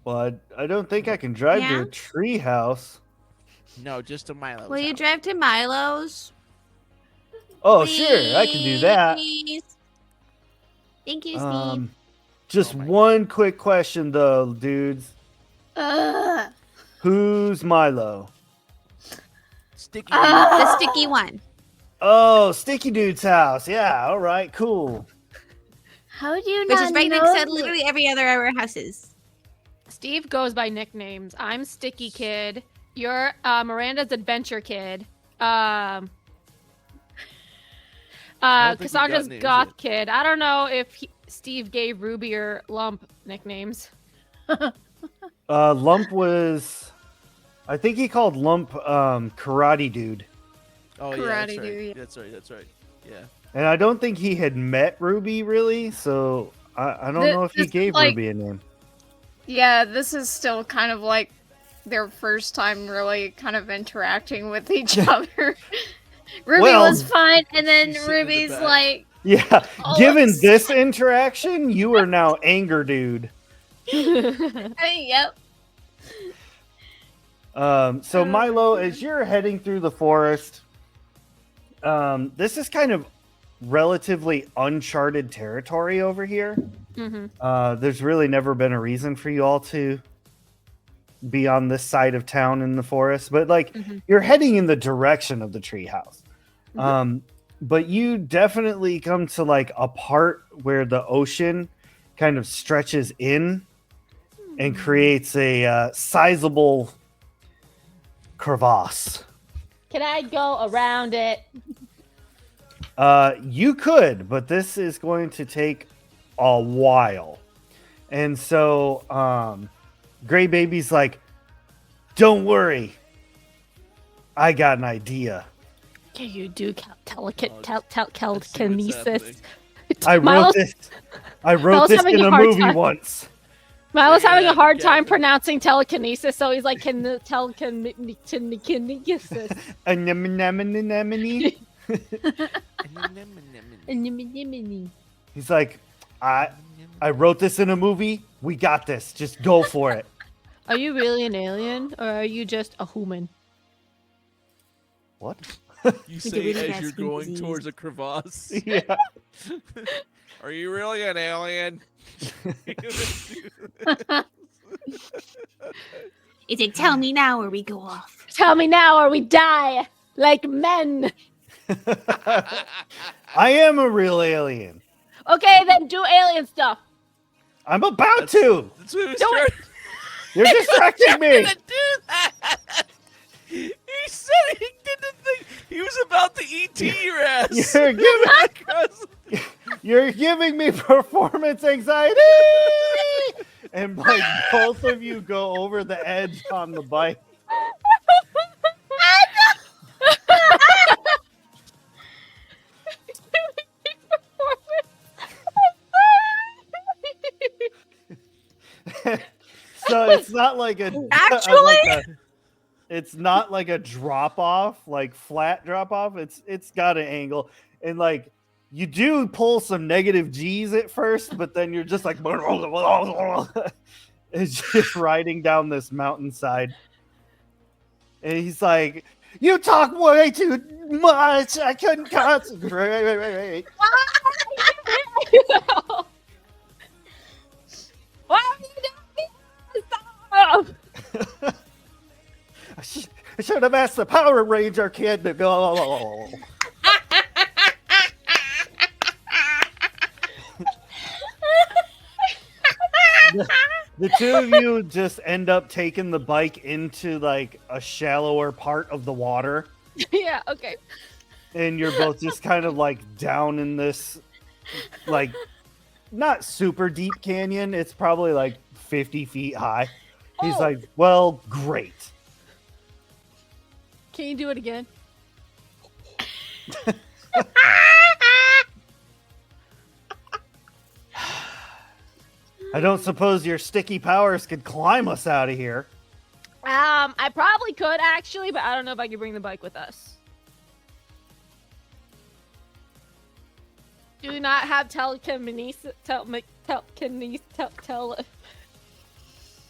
Well, I don't think I can drive to Yeah? a tree house. No, just to Milo's Will you house. drive to Milo's? Oh, sure, I can do that. Please? Thank you, Steve. Just Oh my- one quick question, though, dudes. Ugh. Who's Milo? Sticky. The sticky one. Oh, Sticky Dude's house. Yeah, all right, cool. How do you Which not is right know next to this? literally every other of our houses. Steve goes by nicknames. I'm Sticky Kid. You're Miranda's Adventure Kid. don't think we got Cassandra's names Goth yet. Kid. I don't know if Steve gave Ruby or Lump nicknames. Lump was, I think he called Lump Karate Dude. Oh, yeah, Karate that's right. dude. That's right. Yeah. And I don't think he had met Ruby, really, so I don't know if he This is gave like- Ruby a name. Yeah, this is still kind of like their first time really kind of interacting with each other. Ruby Well, was fine, and then she's sitting in the Ruby's back. like, Yeah, Oh, given it's- this interaction, you are now Anger Dude. hey, yep. So Milo, as you're heading through the forest, this is kind of relatively uncharted territory over here. Mm-hmm. There's really never been a reason for you all to be on this side of town in the forest, but like Mhm. you're heading in the direction of the treehouse. but you definitely come to like a part where the ocean kind of stretches in and creates a sizable crevasse. Can I go around it? You could, but this is going to take a while. And so Gray Baby's like, don't worry. I got an idea. Can you do telekinesis? I wrote Milo's this having in a a hard movie time. once. Milo's Bring it having a out hard time together. pronouncing telekinesis, so he's like, can the telekinesis? Anemone. He's like, I wrote this in a movie. We got this. Just go for it. Are you really an alien, or are you just a human? What? You do say really as you're bad skin going disease. towards a crevasse. Yeah. Are you really an alien? It's like, tell me now or we go off. Tell me now, or we die like men. I am a real alien. Okay, then do alien stuff. I'm about to. That's what he was Do it. trying You're distracting me. to do that. He said he did the thing. He was about to ET your ass. You're giving me performance anxiety. And like both of you go over the edge on the bike. So it's not like a it's not like a drop off, like flat drop off. It's got an angle, and like you do pull some negative G's at first, but then you're just like it's just riding down this mountainside. And he's like, "You talk way too much. I couldn't concentrate." Why are you doing this? Stop! I should have asked the Power Ranger kid to go. The two of you just end up taking the bike into like a shallower part of the water, Yeah, okay. and you're both just kind of like down in this, like, not super deep canyon. It's probably like 50 feet high. He's Oh. like, well, great. Can you do it again? I don't suppose your sticky powers could climb us out of here. I probably could actually, but I don't know if I could bring the bike with us. Do not have telekinesis.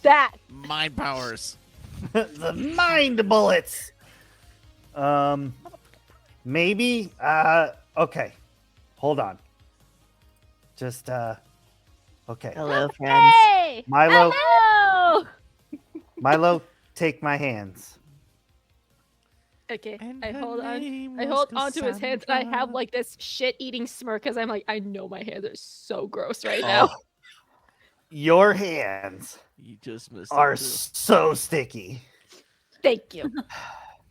That. Mind powers. The mind bullets. Maybe. Okay. Hold on. Just okay. Hello, friends. Hey! Milo, Hello! Milo, take my hands. Okay, And I her hold on. name I was hold onto his hands, and I have Cassandra. like this shit-eating smirk because I'm like, I know my hands are so gross right now. Oh, your hands You just missed are it, too. so sticky. Thank you.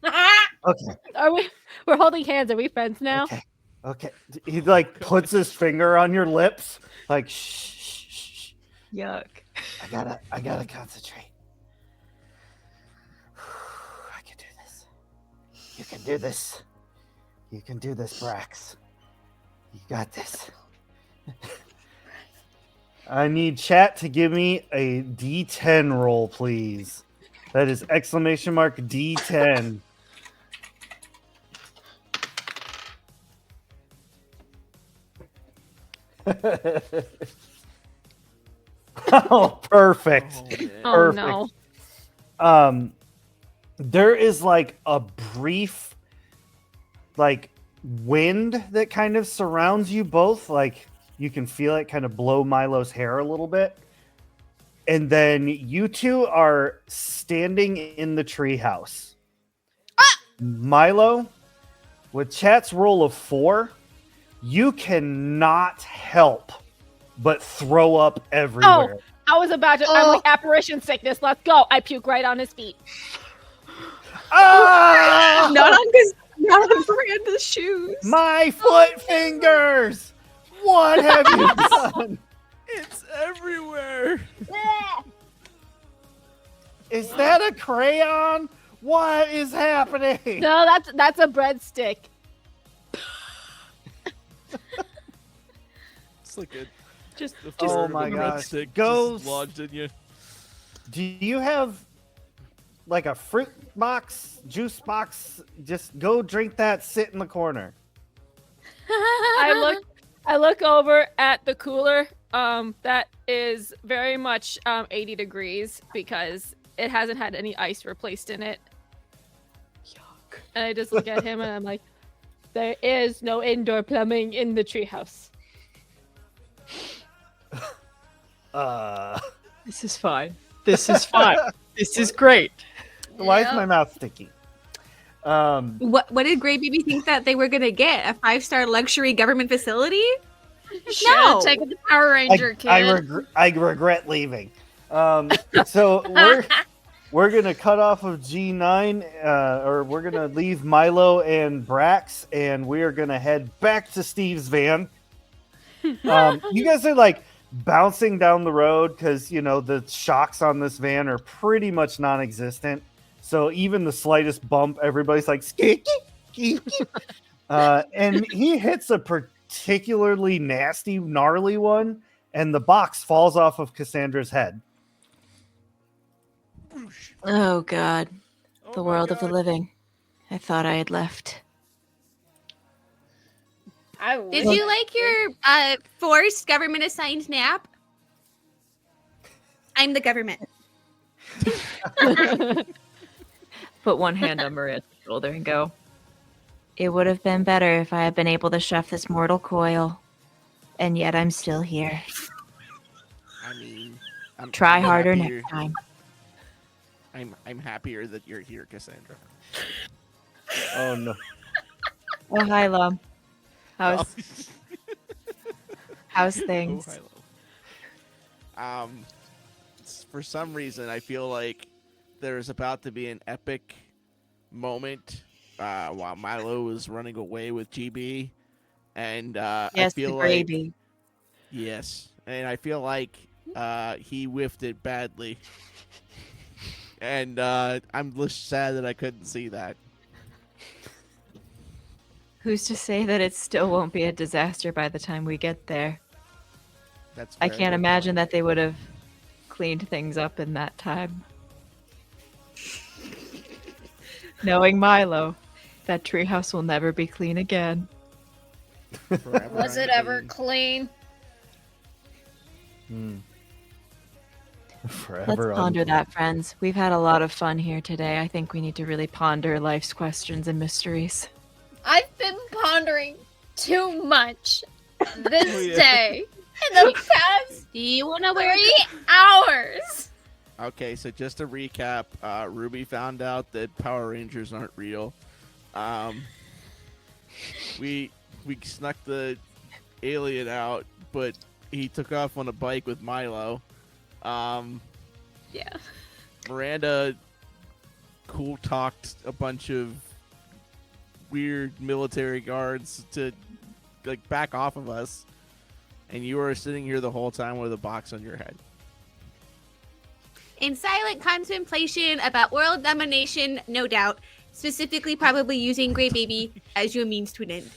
Okay. Are we? We're holding hands. Are we friends now? Okay. Okay. He like puts his finger on your lips, like shh, shh, shh. Yuck. I gotta concentrate. I can do this. You can do this. You can do this, Brax. You got this. I need chat to give me a D10 roll, please. That is exclamation mark D10. Oh, perfect. Oh, man. Oh Perfect. no. There is like a brief like wind that kind of surrounds you both, like you can feel it kind of blow Milo's hair a little bit, and then you two are standing in the treehouse. Milo, with chat's roll of 4, you cannot help but throw up everywhere. I was about to. I'm like apparition sickness. Let's go. I puke right on his feet. Ah! Not on Miranda's shoes. My foot fingers! What have you done? It's everywhere. Is that a crayon? What is happening? No, that's a breadstick. It's like a Just Oh my gosh. Ghost. Lodged in you. Do you have like a fruit box, juice box? Just go drink that, sit in the corner. I look over at the cooler. That is very much 80 degrees because it hasn't had any ice replaced in it. Yuck. And I just look at him and I'm like, there is no indoor plumbing in the treehouse. This is fine. This is fine. This is great. Why is my mouth sticky? What did Gray Baby think that they were gonna get? A 5-star luxury government facility? No, take the Power Ranger kid. I regret leaving. So we're gonna cut off of G9, or we're gonna leave Milo and Brax, and we are gonna head back to Steve's van. You guys are like bouncing down the road because the shocks on this van are pretty much non-existent. So even the slightest bump, everybody's like skeeky, skeeky. And he hits a particularly nasty, gnarly one, and the box falls off of Cassandra's head. Oh God, the Oh my world of the God. living. I thought I had left. Did you like your forced government assigned nap? I'm the government. Put one hand on Miranda's shoulder and go. It would have been better if I had been able to chef this mortal coil, and yet I'm still here. I mean, Try I'm harder happier- next time. I'm happier that you're here, Cassandra. Oh no! Oh hi, Lum. Oh, How's oh, things? hello. For some reason, I feel like there's about to be an epic moment while Milo is running away with GB, and I Yes, feel the like gravy. yes, and I feel like he whiffed it badly, and I'm just sad that I couldn't see that. Who's to say that it still won't be a disaster by the time we get there? That's I very can't good imagine point. that they would have cleaned things up in that time. Knowing Milo, that treehouse will never be clean again. Forever Was it ever clean? Forever. Let's ponder that, friends. We've had a lot of fun here today. I think we need to really ponder life's questions and mysteries. I've been pondering too much this Oh, yeah. day in the past Do you want to wear 3 hours. Okay, so just to recap, Ruby found out that Power Rangers aren't real. We snuck the alien out, but he took off on a bike with Milo. Yeah. Miranda cool talked a bunch of weird military guards to like back off of us, and you were sitting here the whole time with a box on your head. in silent contemplation about world domination, no doubt, specifically probably using Gray Baby as your means to an end.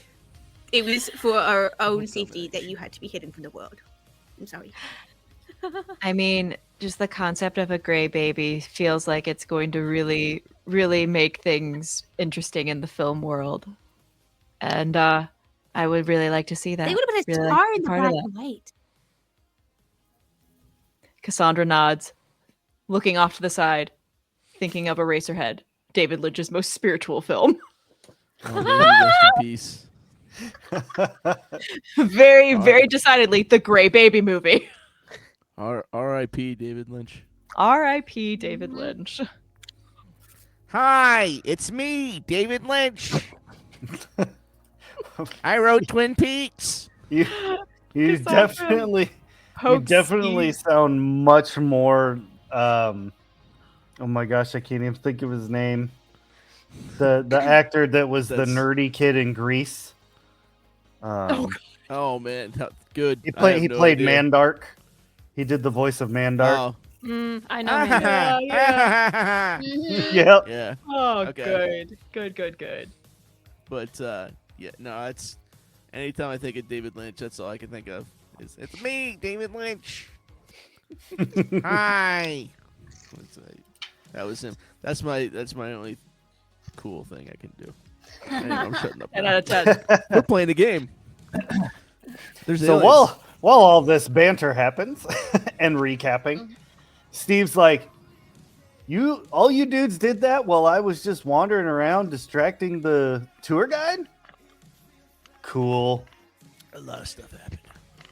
It was for our own safety that you had to be hidden from the world. I'm sorry. I mean, just the concept of a gray baby feels like it's going to really, really make things interesting in the film world. And I would really like to see that. They would have put a Really star like in the part of black that. and white. Cassandra nods, looking off to the side, thinking of Eraserhead, David Lynch's most spiritual film. Oh, may he rest in peace. Very, very decidedly the Gray Baby movie. R.I.P. David Lynch. R.I.P. David Lynch. Hi, it's me, David Lynch. I wrote Twin Peaks. You Just definitely sound much more. Oh my gosh, I can't even think of his name. The actor that was the That's- nerdy kid in Grease. Oh man, good. He I have played no idea. Mandark. He did the voice of Mandark. Oh. I know. Man. Yeah. Mhm. Yep. Yeah, Oh, Okay. good. but yeah, no, it's anytime I think of David Lynch, that's all I can think of. It's me, David Lynch. Hi. That was him. That's my only cool thing I can do. Anyway, I'm shutting up. 10 now. out of 10. We're playing a game. There's So aliens. while all this banter happens and recapping, Steve's like, all you dudes did that while I was just wandering around distracting the tour guide? Cool. A lot of stuff happened.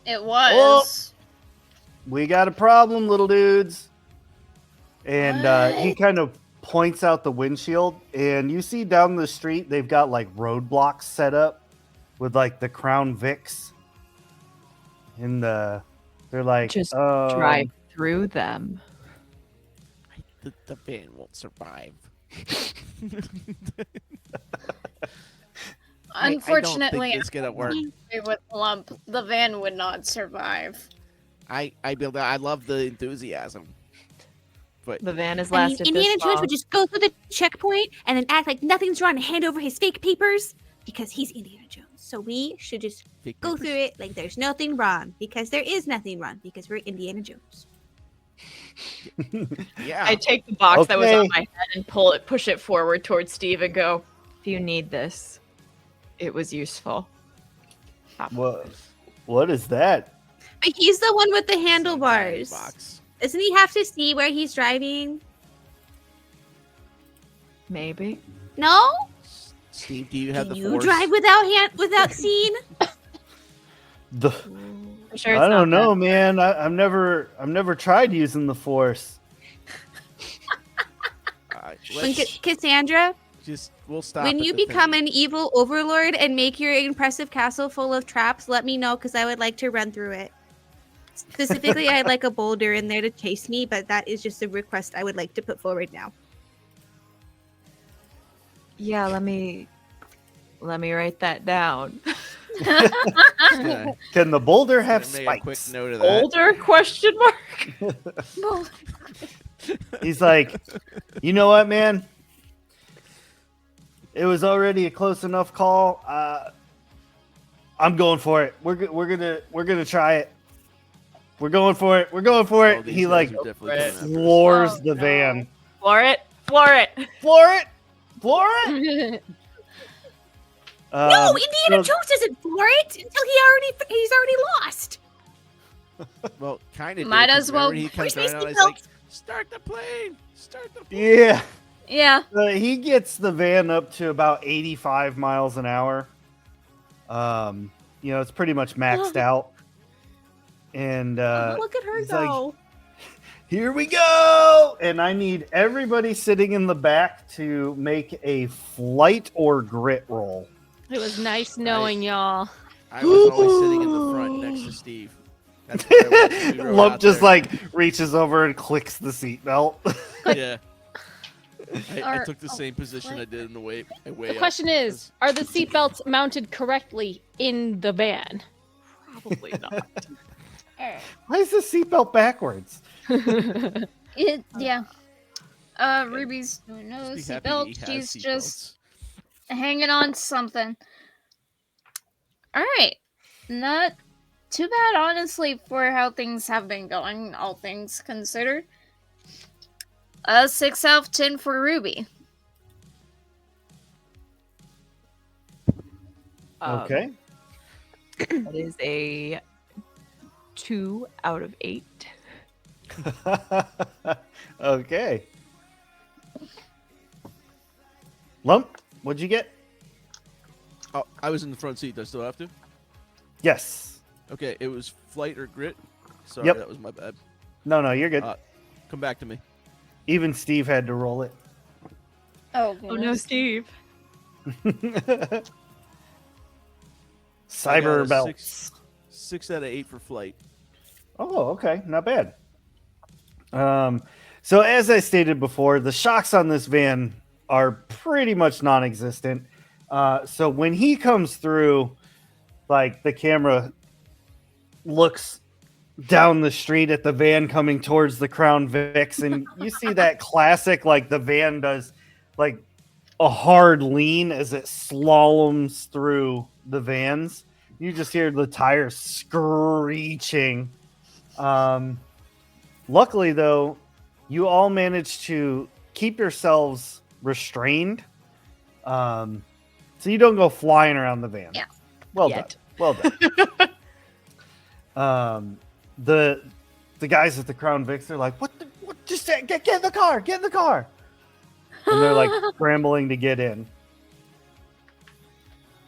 It was. We got a problem, little dudes. And he kind of points out the windshield, and you see down the street they've got like roadblocks set up with like the Crown Vics. And they're like, Just drive through them. The van won't survive. Unfortunately, I don't think it's gonna work. with Lump, the van would not survive. I love the enthusiasm, but The van has I mean, lasted Indiana this Jones long. would just go through the checkpoint and then act like nothing's wrong and hand over his fake papers because he's Indiana Jones. So we should just Fake go papers. through it like there's nothing wrong because there is nothing wrong because we're Indiana Jones. Yeah, I take the box that was Okay. on my head and push it forward towards Steve and go, if you need this, it was useful. What is that? But he's the one with the Tiny handlebars. box. Doesn't he have to see where he's driving? Maybe. No? Steve, do you have Can the you force? drive without seeing? The I'm sure it's I don't not know, man. I've never tried using the Force. When Let's Cassandra, we'll stop. when at you the become thing. an evil overlord and make your impressive castle full of traps, let me know because I would like to run through it. Specifically, I'd like a boulder in there to chase me, but that is just a request I would like to put forward now. Yeah, let me write that down. Just gonna- Can the boulder just have gonna make a quick spikes? note of that. Older question mark? He's like, you know what, man? It was already a close enough call. I'm going for it. We're gonna try it. We're going for it. We're going for Oh, it. these He guys like are definitely Right. coming after us. floors Oh, the no. van. Floor it. Floor it. Floor it. Floor it. No, Indiana so- Jones isn't for it until he's already lost. Well, kind of. Might as well He comes push right my out. He's like, seatbelt. "Start the plane! Start the plane!" Yeah. Yeah. He gets the van up to about 85 miles an hour. It's pretty much maxed out. And Look at her he's like, go. here we go. And I need everybody sitting in the back to make a flight or grit roll. It was nice knowing y'all. I was always sitting in the front next to Steve. That's where I was. We rode Lump out just there. like reaches over and clicks the seatbelt. Yeah. I Or- took the same position I did in the way. The question is, are the seatbelts mounted correctly in the van? Probably not. Why is the seatbelt backwards? Yeah. Ruby's doing no Just be happy that he seatbelt. has She's seatbelts. just hanging on to something. All right. Not too bad, honestly, for how things have been going, all things considered. 6 out of 10 for Ruby. Okay. That is a 2 out of 8. Okay. Lump, what'd you get? Oh, I was in the front seat. Do I still have to? Yes. Okay, it was flight or grit. Sorry, Yep. that was my bad. No, you're good. Come back to me. Even Steve had to roll it. Oh, Oh no, Steve. I got Cyber a belts. 6 out of 8 for flight. Oh, okay, not bad. So as I stated before, the shocks on this van are pretty much non-existent. So when he comes through, like the camera looks down the street at the van coming towards the Crown Vics, and you see that classic, like the van does like a hard lean as it slaloms through the vans. You just hear the tires screeching. Luckily, though, you all managed to keep yourselves restrained, so you don't go flying around the van. Yeah. Well Yet. done. Well done. The guys at the Crown Vics are like, what? Just get in the car! Get in the car! And they're like scrambling to get in.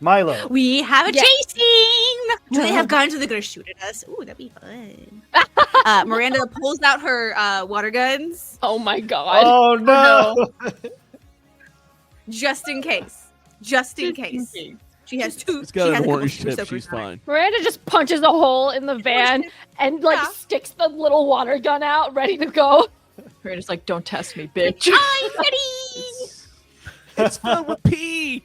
Milo. We have a Yeah. chasing. Do they have guns? Are they gonna shoot at us? Ooh, that'd be fun. Miranda pulls out her water guns Oh my god. Oh no! just in case. Just in case. She has two. It's got she has an a couple orange super tip. soakers She's on her. fine. Miranda just punches a hole in the van and like Yeah. sticks the little water gun out, ready to go. We're just like, don't test me, bitch. I'm ready. It's filled with pee.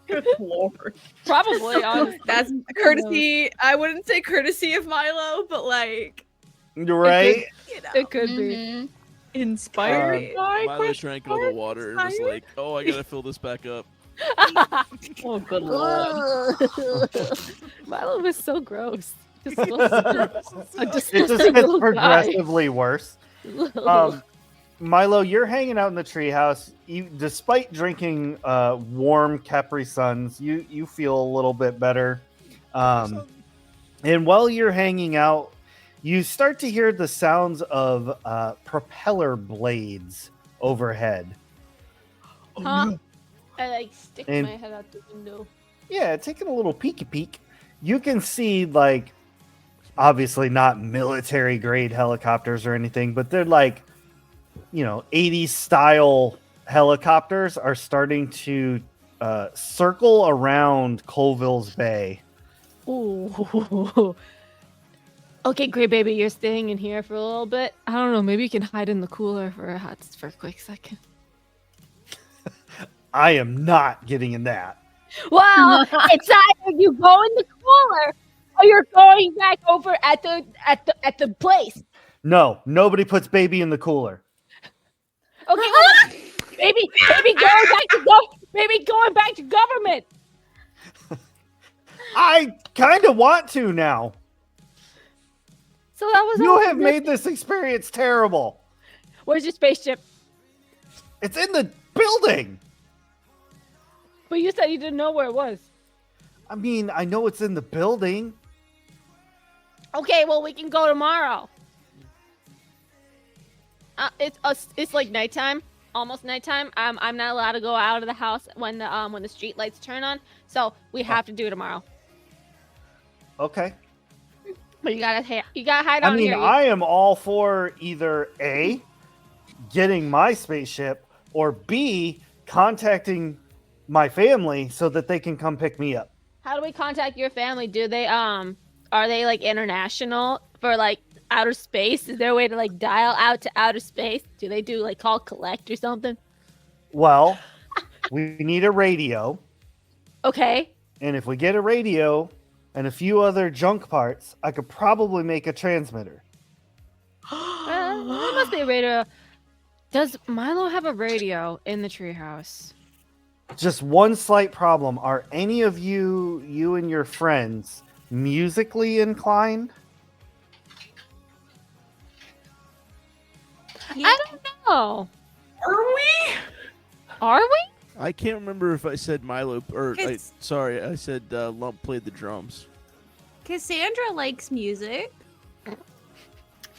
Good lord. Probably, honestly. That's courtesy. I wouldn't say courtesy of Milo, but like, Right? you know. It could be. Mhm. Inspired by Milo question drank all the mark? water and was Inspired? like, "Oh, I gotta fill this back up." Oh, good lord. Milo was so gross. Just so a It just disgusting gets little guy. progressively worse. Milo, you're hanging out in the treehouse. Despite drinking warm Capri Suns, you feel a little bit better. And while you're hanging out, you start to hear the sounds of propeller blades overhead. Huh? I like stick And- my head out the window. Yeah, taking a little peeky peek. You can see, like, obviously not military grade helicopters or anything, but they're like, 80s style helicopters are starting to circle around Colville's Bay. Ooh. Okay, great baby, you're staying in here for a little bit. I don't know, maybe you can hide in the cooler for a quick second. I am not getting in that. Well, it's either you go in the cooler or you're going back over at the place. No, nobody puts baby in the cooler. Okay, well, baby going back to government. I kind of want to now. So that was You all have good. made this experience terrible. Where's your spaceship? It's in the building. But you said you didn't know where it was. I mean, I know it's in the building. Okay, well we can go tomorrow. It's like nighttime, almost nighttime. I'm not allowed to go out of the house when the street lights turn on, so we have to do it tomorrow. Okay. But you gotta hide I on mean, here. I am all for either A, getting my spaceship, or B, contacting my family so that they can come pick me up. How do we contact your family? Do they are they like international for like outer space? Is there a way to like dial out to outer space? Do they do like call collect or something? Well, we need a radio, Okay. and if we get a radio and a few other junk parts, I could probably make a transmitter. There must be a radio. Does Milo have a radio in the treehouse? Just one slight problem. Are any of you and your friends, musically inclined? I don't know. Are we? Are we? I can't remember if I said Milo or It's- I said Lump played the drums. Cassandra likes music.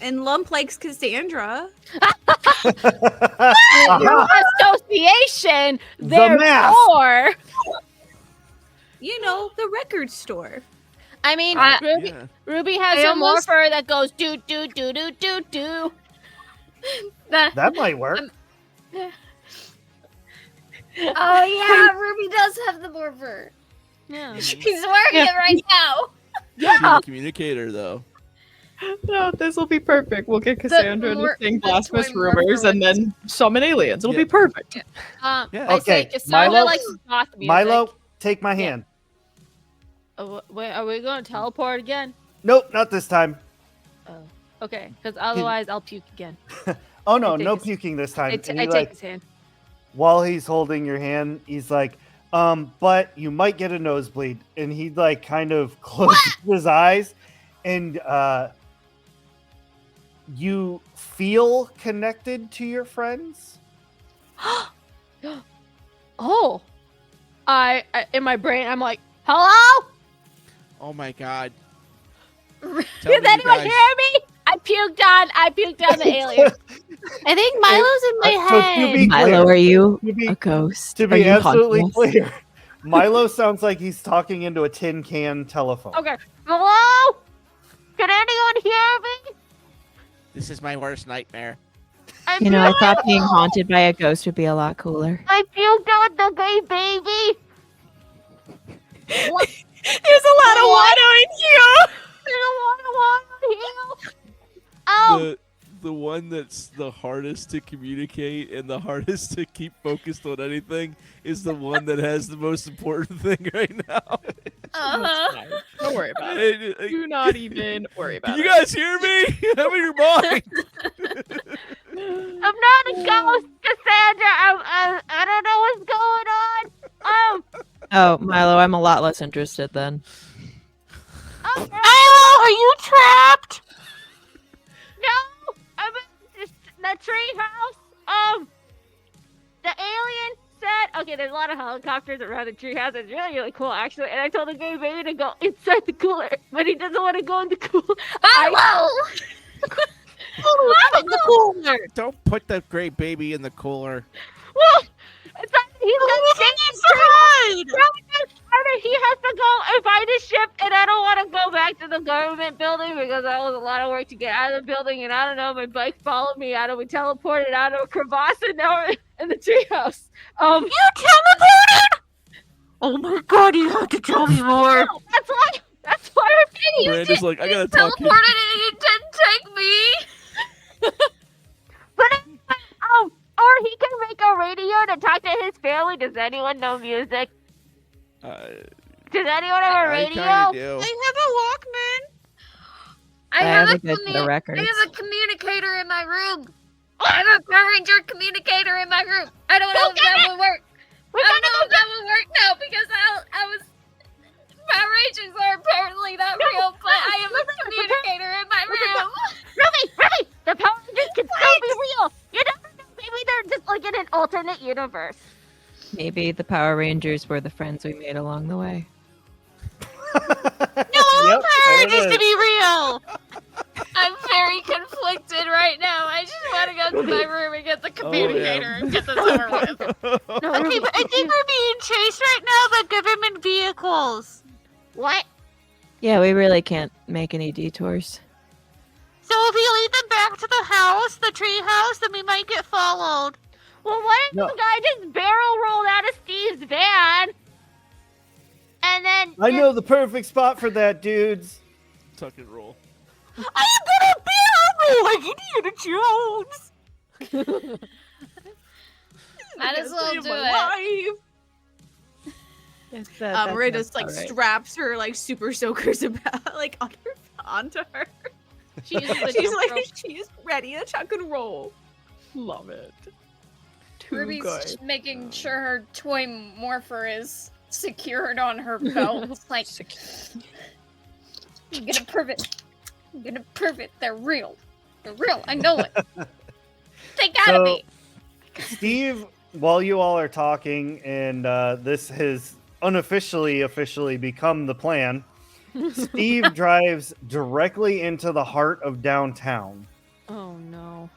And Lump likes Cassandra. Uh-huh. Association. The math. Therefore, You know, the record store. I mean, I- Ruby, Yeah. Ruby has I a almost- morpher that goes do do do do do do. That- That might work. Oh yeah, Ruby does have the morpher. Yeah. She's wearing it right now. She's a communicator, though. No, this will be perfect. We'll get Cassandra to sing the blasphemous toy morpher rumors and ones. then summon aliens. It'll Yeah. be perfect. Yeah. I say Okay, Cassandra Milo? likes goth music. Milo, take my Yeah. hand. Wait, are we going to teleport again? Nope, not this time. Okay, because otherwise I'll puke again. Oh no, I take no his- puking this time. I And he, take like, his hand. while he's holding your hand, he's like, but you might get a nosebleed. And he like kind of closes his eyes, and you feel connected to your friends. Oh, I in my brain I'm like, hello? Oh my god. Tell Does me, you anyone guys. hear me? I puked on the alien. I think Milo's in my So to head. be Milo, clear, are you to be- a ghost? to Are be you absolutely haunting us? clear, Milo sounds like he's talking into a tin can telephone. Okay, hello? Can anyone hear me? This is my worst nightmare. You know, I thought being haunted by a ghost would be a lot cooler. I puked on the gay baby. What? There's a lot of water in here. There's a lot of water here. Oh, The one that's the hardest to communicate and the hardest to keep focused on anything is the one that has the most important thing right now. Don't worry about it. Do not even worry Can about you it. guys hear me? I'm in your mind. I'm not a ghost, Cassandra. I don't know what's going on. Oh, Milo, I'm a lot less interested then. Milo, are you trapped? No, I'm in the tree house. The alien said, okay, there's a lot of helicopters around the tree house. It's really, really cool, actually. And I told the gay baby to go inside the cooler, but he doesn't want to go in the cooler. Milo! I'm in the cooler. Don't put the gray baby in the cooler. Well, it's not, he's got things to hide. He has to go and find his ship, and I don't want to go back to the government building because that was a lot of work to get out of the building. And I don't know, my bike followed me out, and we teleported out of a crevasse, and now we're in the treehouse. You teleported? Oh my god, you have to tell me more. That's why we're getting Miranda's like, I gotta talk to you. Teleported and it didn't take me. But or he can make a radio to talk to his family. Does anyone know music? Does anyone have a I radio? kinda do. I have a Walkman. I have a good set of records. I have a communicator in my room. I have a Power Ranger communicator in my room. I don't know if that would work. I don't know if that would work now because I was Power Rangers are apparently not real, but I have a communicator in my room. Ruby, the Power Rangers can still be real. You never know. Maybe they're just like in an alternate universe. Maybe the Power Rangers were the friends we made along the way. Yep, there it is. be real. I'm very conflicted right now. I just want to go to my room and get the communicator and get this over with. Okay, but I think we're being chased right now by government vehicles. What? Yeah, we really can't make any detours. So if we lead them back to the house, the tree house, then we might get followed. Well, what if No. the guy just barrel rolled out of Steve's van? And then I know the perfect spot for that, dudes. Tuck and roll. I'm gonna barrel roll like Indiana Jones. Might as well do it. Miranda just like straps her like super soakers about like onto her. She uses the She's jump like rope. she's ready to chuck and roll. Love it. Ruby's making sure her toy morpher is secured on her belt. It's like, I'm gonna prove it. I'm gonna prove it. They're real. They're real. I know it. They gotta be. Steve, while you all are talking, and this has officially become the plan, Steve drives directly into the heart of downtown. Oh no.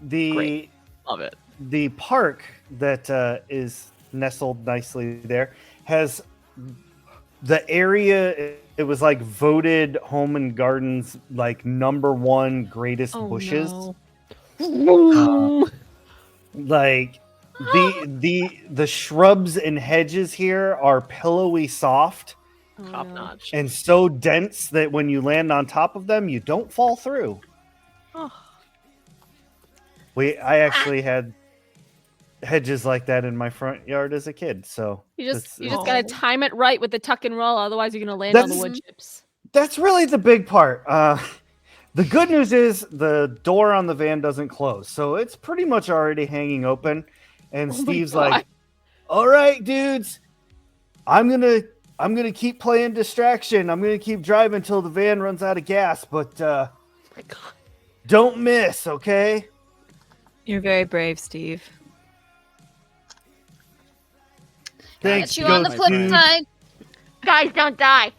The Love it. the park that is nestled nicely there has the area. It was like voted Home and Gardens like #1 greatest bushes. No. Like The shrubs and hedges here are pillowy soft Oh, Top no. notch. and so dense that when you land on top of them, you don't fall through. Oh. I actually had hedges like that in my front yard as a kid, so You just it's- gotta Oh. time it right with the tuck and roll, otherwise you're gonna land on the wood chips. that's really the big part. The good news is the door on the van doesn't close, so it's pretty much already hanging open. And Oh my Steve's God. like, "All right, dudes, I'm gonna keep playing distraction. I'm gonna keep driving until the van runs out of gas, but Oh my God. don't miss, okay?" You're very brave, Steve. Thanks, Catch you on the Ghost flip Dude. side. Guys, don't die.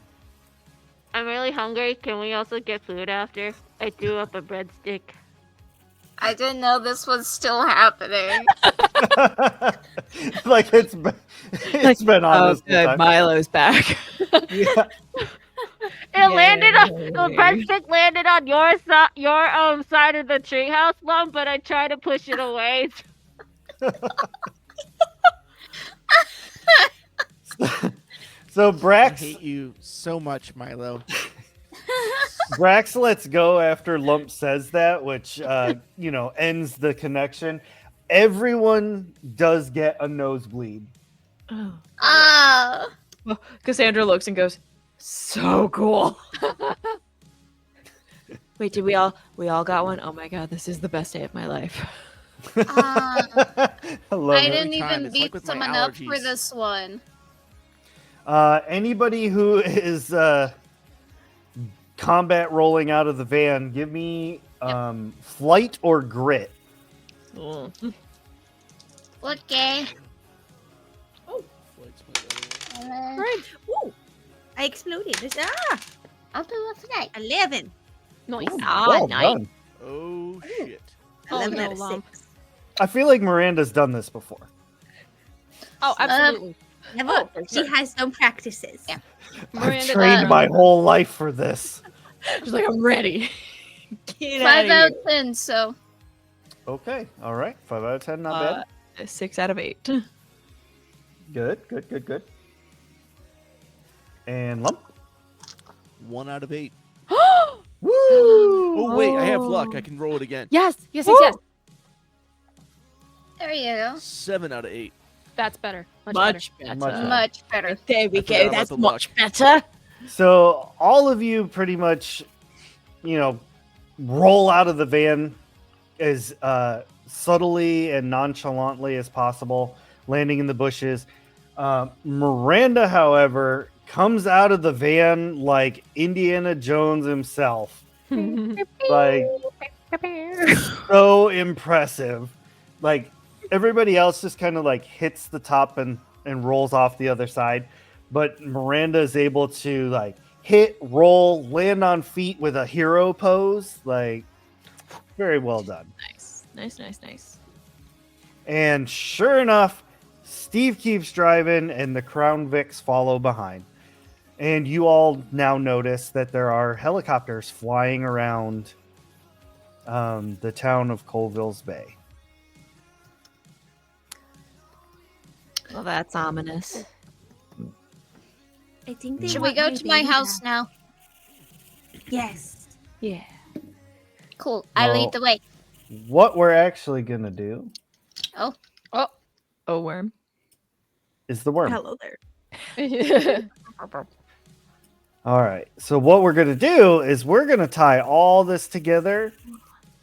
I'm really hungry. Can we also get food after? I threw up a breadstick. I didn't know this was still happening. Like it's been on Oh, this whole good. time. Milo's back. Yeah. It landed on the Yay. breadstick landed on your side of the treehouse, Mom, but I tried to push it away. So I Brax hate you so much, Milo. Brax lets go after Lump says that, which ends the connection. Everyone does get a nosebleed. Oh. Ah. Cassandra looks and goes, "So cool." Wait, did we all got one? Oh my god, this is the best day of my life. I love I it. didn't time. even It's beat like with my someone up for allergies. this one. Anybody who is combat rolling out of the van, give me flight or grit. Okay. Right. Ooh, I exploded. I'll do it tonight. 11. Nice. Well nice. done. Oh shit! Oh, 11 no, out of Lump. 6. I feel like Miranda's done this before. Oh, absolutely. Never. Oh, for She sure. has some practices. Yeah. I've Miranda trained does. my whole life for this. She's like, "I'm ready." Get 5 outta out here. of 10, so. Okay, all right. 5 out of 10, not bad. 6 out of 8. Good. And Lump. 1 out of 8. Woo! Oh wait, I have luck. I can roll it again. Yes. Yes. There you go. 7 out of 8. That's better. Much Much Much better. better. Much better. There we I forgot go. about That's the much better. So all of you pretty much, roll out of the van as subtly and nonchalantly as possible, landing in the bushes. Miranda, however, comes out of the van like Indiana Jones himself. Like, so impressive. Like, everybody else just kind of like hits the top and rolls off the other side. But Miranda is able to like hit, roll, land on feet with a hero pose. Like, very well done. Nice. And sure enough, Steve keeps driving and the Crown Vics follow behind. And you all now notice that there are helicopters flying around the town of Colville's Bay. Well, that's ominous. I think they Should we want go my to my baby house back. now? Yes. Yeah. Cool. I Well- lead the way. What we're actually going to do Oh, worm. is the worm. Hello there. All right. So what we're going to do is we're going to tie all this together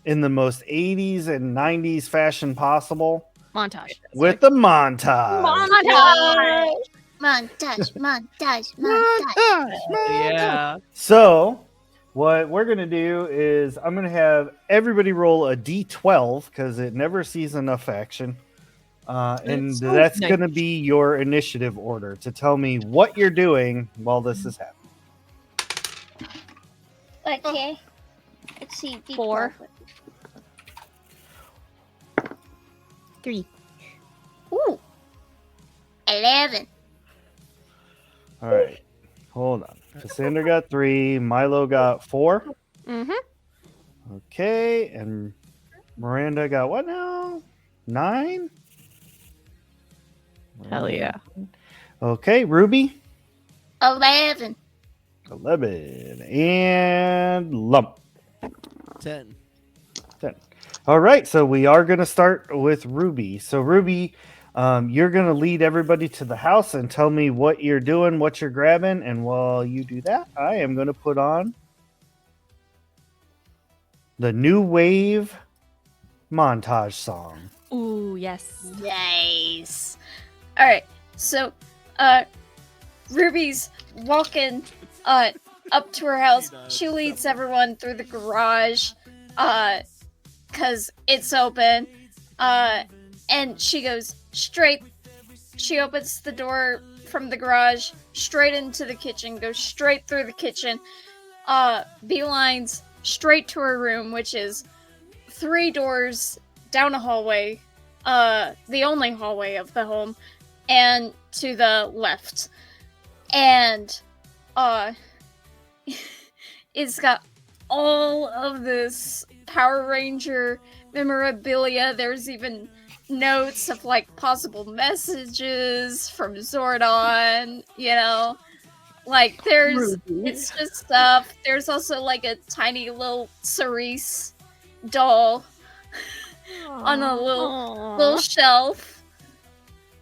in the most 80s and 90s fashion possible Montage. with the montage. Montage. Yeah. So what we're going to do is I'm going to have everybody roll a D12 because it never sees enough action. And so that's nice. going to be your initiative order to tell me what you're doing while this is happening. Okay. Let's see. 4. 3. Ooh. 11. All right. Hold on. Cassandra got 3. Milo got 4. Mm-hmm. Okay. And Miranda got what now? 9? Hell yeah. Okay, Ruby. 11. 11. And Lump. 10. 10. All right, so we are going to start with Ruby. So, Ruby, you're going to lead everybody to the house and tell me what you're doing, what you're grabbing. And while you do that, I am going to put on the New Wave montage song. Ooh, yes. Nice. All right. So, Ruby's walking up to her house. She leads everyone through the garage cuz it's open. And she goes straight. She opens the door from the garage straight into the kitchen, goes straight through the kitchen. Beelines straight to her room, which is 3 doors down a hallway, the only hallway of the home, and to the left. And it's got all of this Power Ranger memorabilia. There's even notes of like possible messages from Zordon, you know. Like there's it's just stuff. There's also like a tiny little Cerise doll on a little shelf.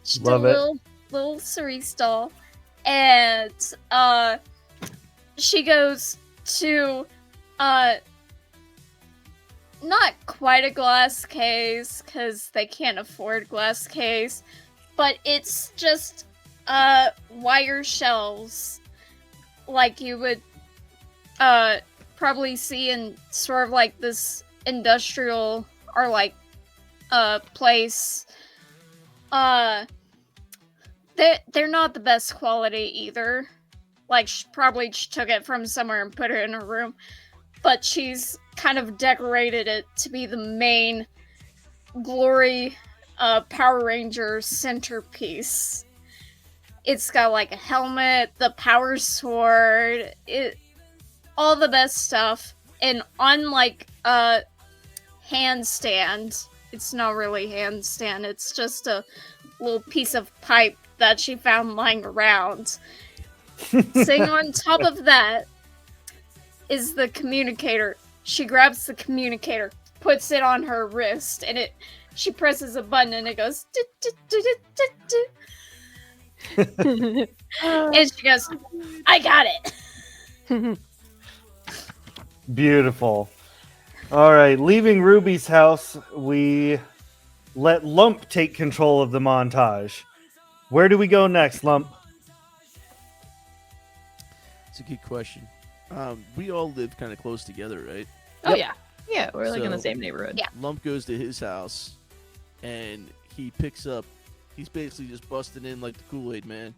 Just Love a it. little Cerise doll. And she goes to not quite a glass case because they can't afford glass case, but it's just wire shelves like you would probably see in sort of like this industrial or like place. They're not the best quality either. Like she probably took it from somewhere and put it in her room, but she's kind of decorated it to be the main Glory Power Ranger centerpiece. It's got like a helmet, the power sword, all the best stuff. And on like a handstand, it's not really handstand, it's just a little piece of pipe that she found lying around. Sitting on top of that is the communicator. She grabs the communicator, puts it on her wrist, and she presses a button and it goes and she goes, I got it. Beautiful. All right, leaving Ruby's house, we let Lump take control of the montage. Where do we go next, Lump? It's a good question. We all live kind of close together, right? Oh, yeah. Yeah, we're like in the So- same neighborhood. Yeah. Lump goes to his house, and he picks up. He's basically just busting in like the Kool-Aid man,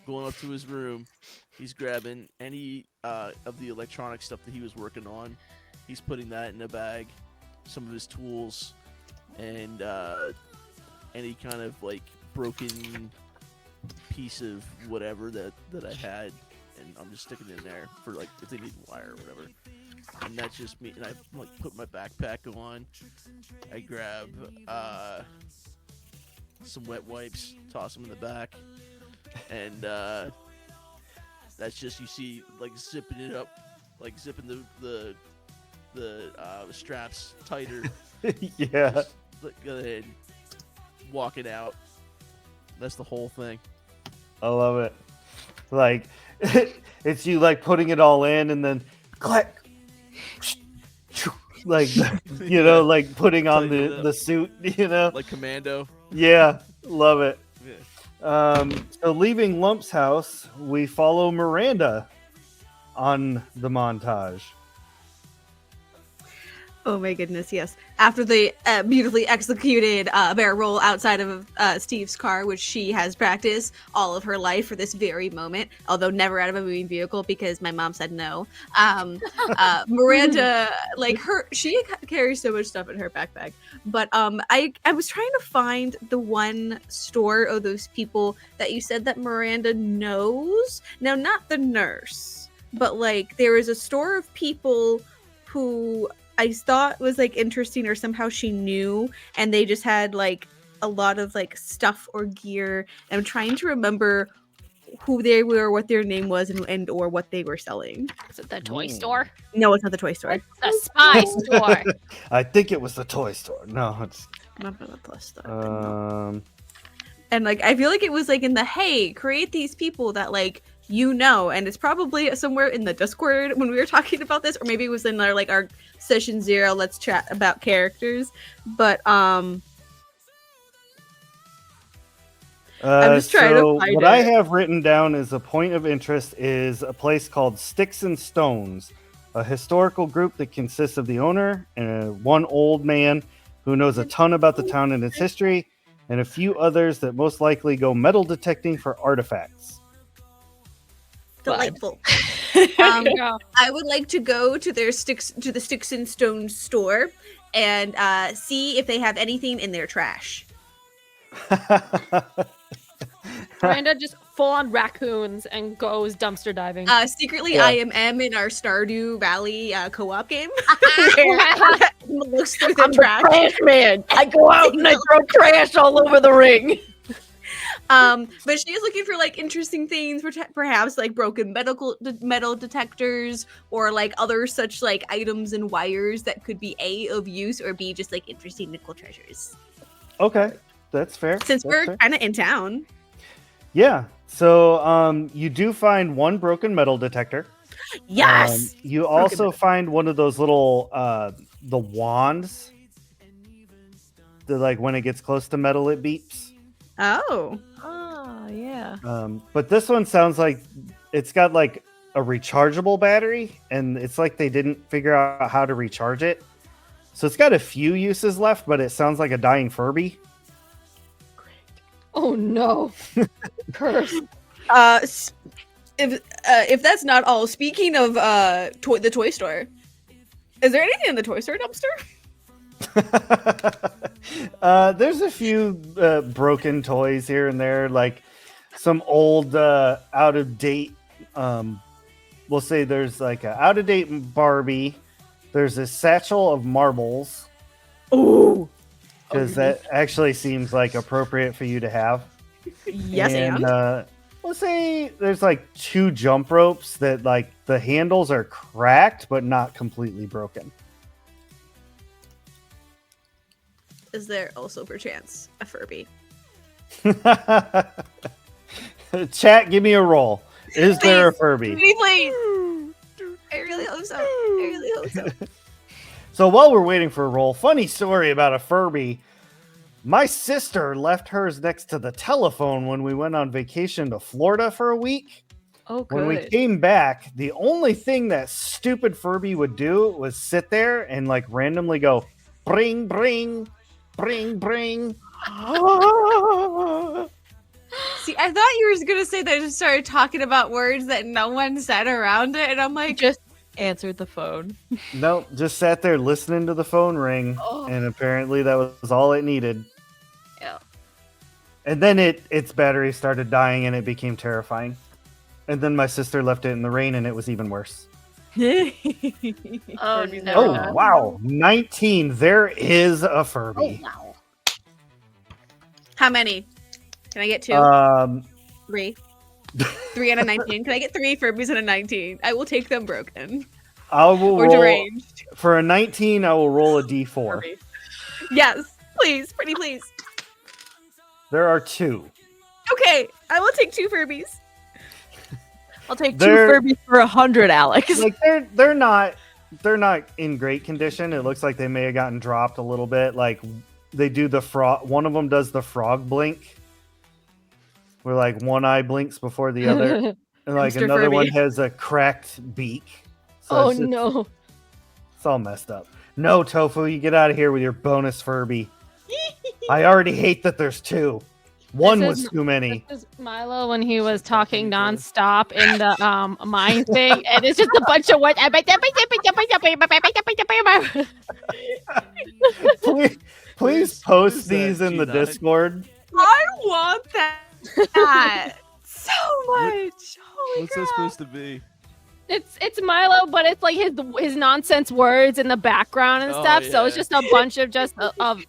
going up to his room. He's grabbing any of the electronic stuff that he was working on. He's putting that in a bag, some of his tools, and any kind of like broken piece of whatever that I had, and I'm just sticking it in there for like if they need wire or whatever. And that's just me. And I like put my backpack on. I grab some wet wipes, toss them in the back, and that's just you see like zipping it up, like zipping the straps tighter. Yeah, Just, like, go ahead, walk it out. That's the whole thing. I love it. Like, it's you like putting it all in and then clack. Like, you know, like putting on Tighten it up. the suit, you know? Like Commando. Yeah, love it. Yeah. So leaving Lump's house, we follow Miranda on the montage. Oh my goodness, yes. After the beautifully executed barrel roll outside of Steve's car, which she has practiced all of her life for this very moment, although never out of a moving vehicle because my mom said no. Miranda, like she carries so much stuff in her backpack. But I was trying to find the one store of those people that you said that Miranda knows. Now, not the nurse, but like there is a store of people who I thought was like interesting or somehow she knew, and they just had like a lot of like stuff or gear. And I'm trying to remember who they were, what their name was, and or what they were selling. Is it the toy store? No, it's not the toy store. It's the spy store. I think it was the toy store. No, it's Not the plus store. No. um. And like I feel like it was like in the hey, create these people that like and it's probably somewhere in the Discord when we were talking about this, or maybe it was in our session 0. Let's chat about characters, but I'm just trying to find what I it. have written down as a point of interest is a place called Sticks and Stones, a historical group that consists of the owner and one old man who knows a ton about the town and its history, and a few others that most likely go metal detecting for artifacts. Delightful. Girl. I would like to go to the Sticks and Stones store and see if they have anything in their trash. Miranda just full on raccoons and goes dumpster diving. Secretly, Yeah. I am in our Stardew Valley co-op game. Where looks through the trash. Trash man. I go out and I throw trash all over the ring. But she is looking for like interesting things, perhaps like broken metal detectors or like other such like items and wires that could be A, of use, or B, just like interesting nickel treasures. Okay, that's fair. Since That's we're fair. kind of in town. Yeah. So you do find one broken metal detector. Yes. You also find one of those little the wands. That like when it gets close to metal, it beeps. Oh. Oh, yeah. But this one sounds like it's got like a rechargeable battery, and it's like they didn't figure out how to recharge it. So it's got a few uses left, but it sounds like a dying Furby. Oh no. Curse. If that's not all, speaking of the toy store, is there anything in the toy store dumpster? There's a few broken toys here and there, like some old out of date. We'll say there's like an out of date Barbie. There's a satchel of marbles. Oh, Because that actually seems like appropriate for you to have. yes, And we'll say there's like 2 jump ropes that like the handles are cracked but not completely broken. Is there also perchance a Furby? Chat, give me a roll. Is there a Please. Furby? Pretty please. I really hope so. I really hope so. So while we're waiting for a roll, funny story about a Furby. My sister left hers next to the telephone when we went on vacation to Florida for a week. Oh, good. When we came back, the only thing that stupid Furby would do was sit there and like randomly go, bring, bring, bring, bring. See, I thought you were gonna say that I just started talking about words that no one said around it, and I'm like, Just answered the phone. No, just sat there listening to the phone ring, Oh. and apparently that was all it needed. Yeah. And then its battery started dying, and it became terrifying. And then my sister left it in the rain, and it was even worse. Oh Furbies no. Oh, never wow. 19. There is a Oh Furby. wow. How many? Can I get 2? 3. 3 and a 19. Can I get 3 Furbies and a 19? I will take them broken I will or roll, deranged. for a 19, I will roll a d4. Furby. Yes, please, pretty please. There are 2. Okay, I will take 2 Furbies. I'll take 2 They're- Furbies for 100, Alex. Like they're not in great condition. It looks like they may have gotten dropped a little bit. Like they do the frog. One of them does the frog blink, where like one eye blinks before the other, and like Hamster another one Furby. has a cracked beak. So Oh it's just- no. it's all messed up. No, Tofu, you get out of here with your bonus Furby. I already hate that there's 2. One This was is- too many. This is Milo when he was talking nonstop in the mine thing, and it's just a bunch of words. Please Who's post that, these in the G9? Discord. I want that so much. Holy What's crap. that supposed to be? It's Milo, but it's like his nonsense words in the background and Oh, stuff. So it's yeah. just a bunch of just of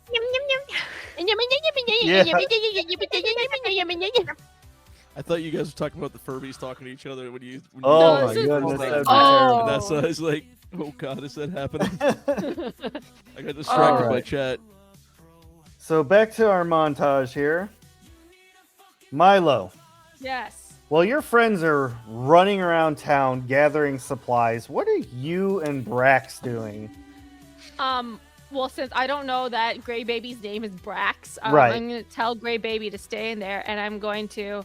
I thought you guys were talking about the Furbies talking to each other when you. Oh No, my this is- goodness, that'd be Oh. That's why I was like, oh god, is that happening? terrible. I got distracted by Alright. chat. So back to our montage here. Milo, Yes. while your friends are running around town gathering supplies, what are you and Brax doing? Well, since I don't know that Gray Baby's name is Brax, Right. I'm going to tell Gray Baby to stay in there, and I'm going to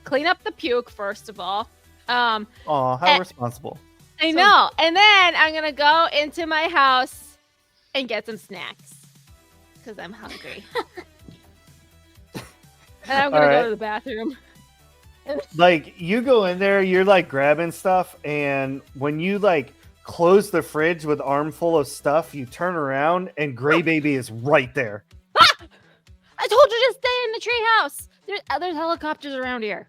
clean up the puke first of all. Aw, how Eh. responsible. I know, and then I'm going to go into my house and get some snacks because I'm hungry. And I'm going to Alright. go to the bathroom. Like, you go in there, you're like grabbing stuff, and when you like close the fridge with armful of stuff, you turn around and Gray Baby is right there. I told you to stay in the treehouse. There's helicopters around here.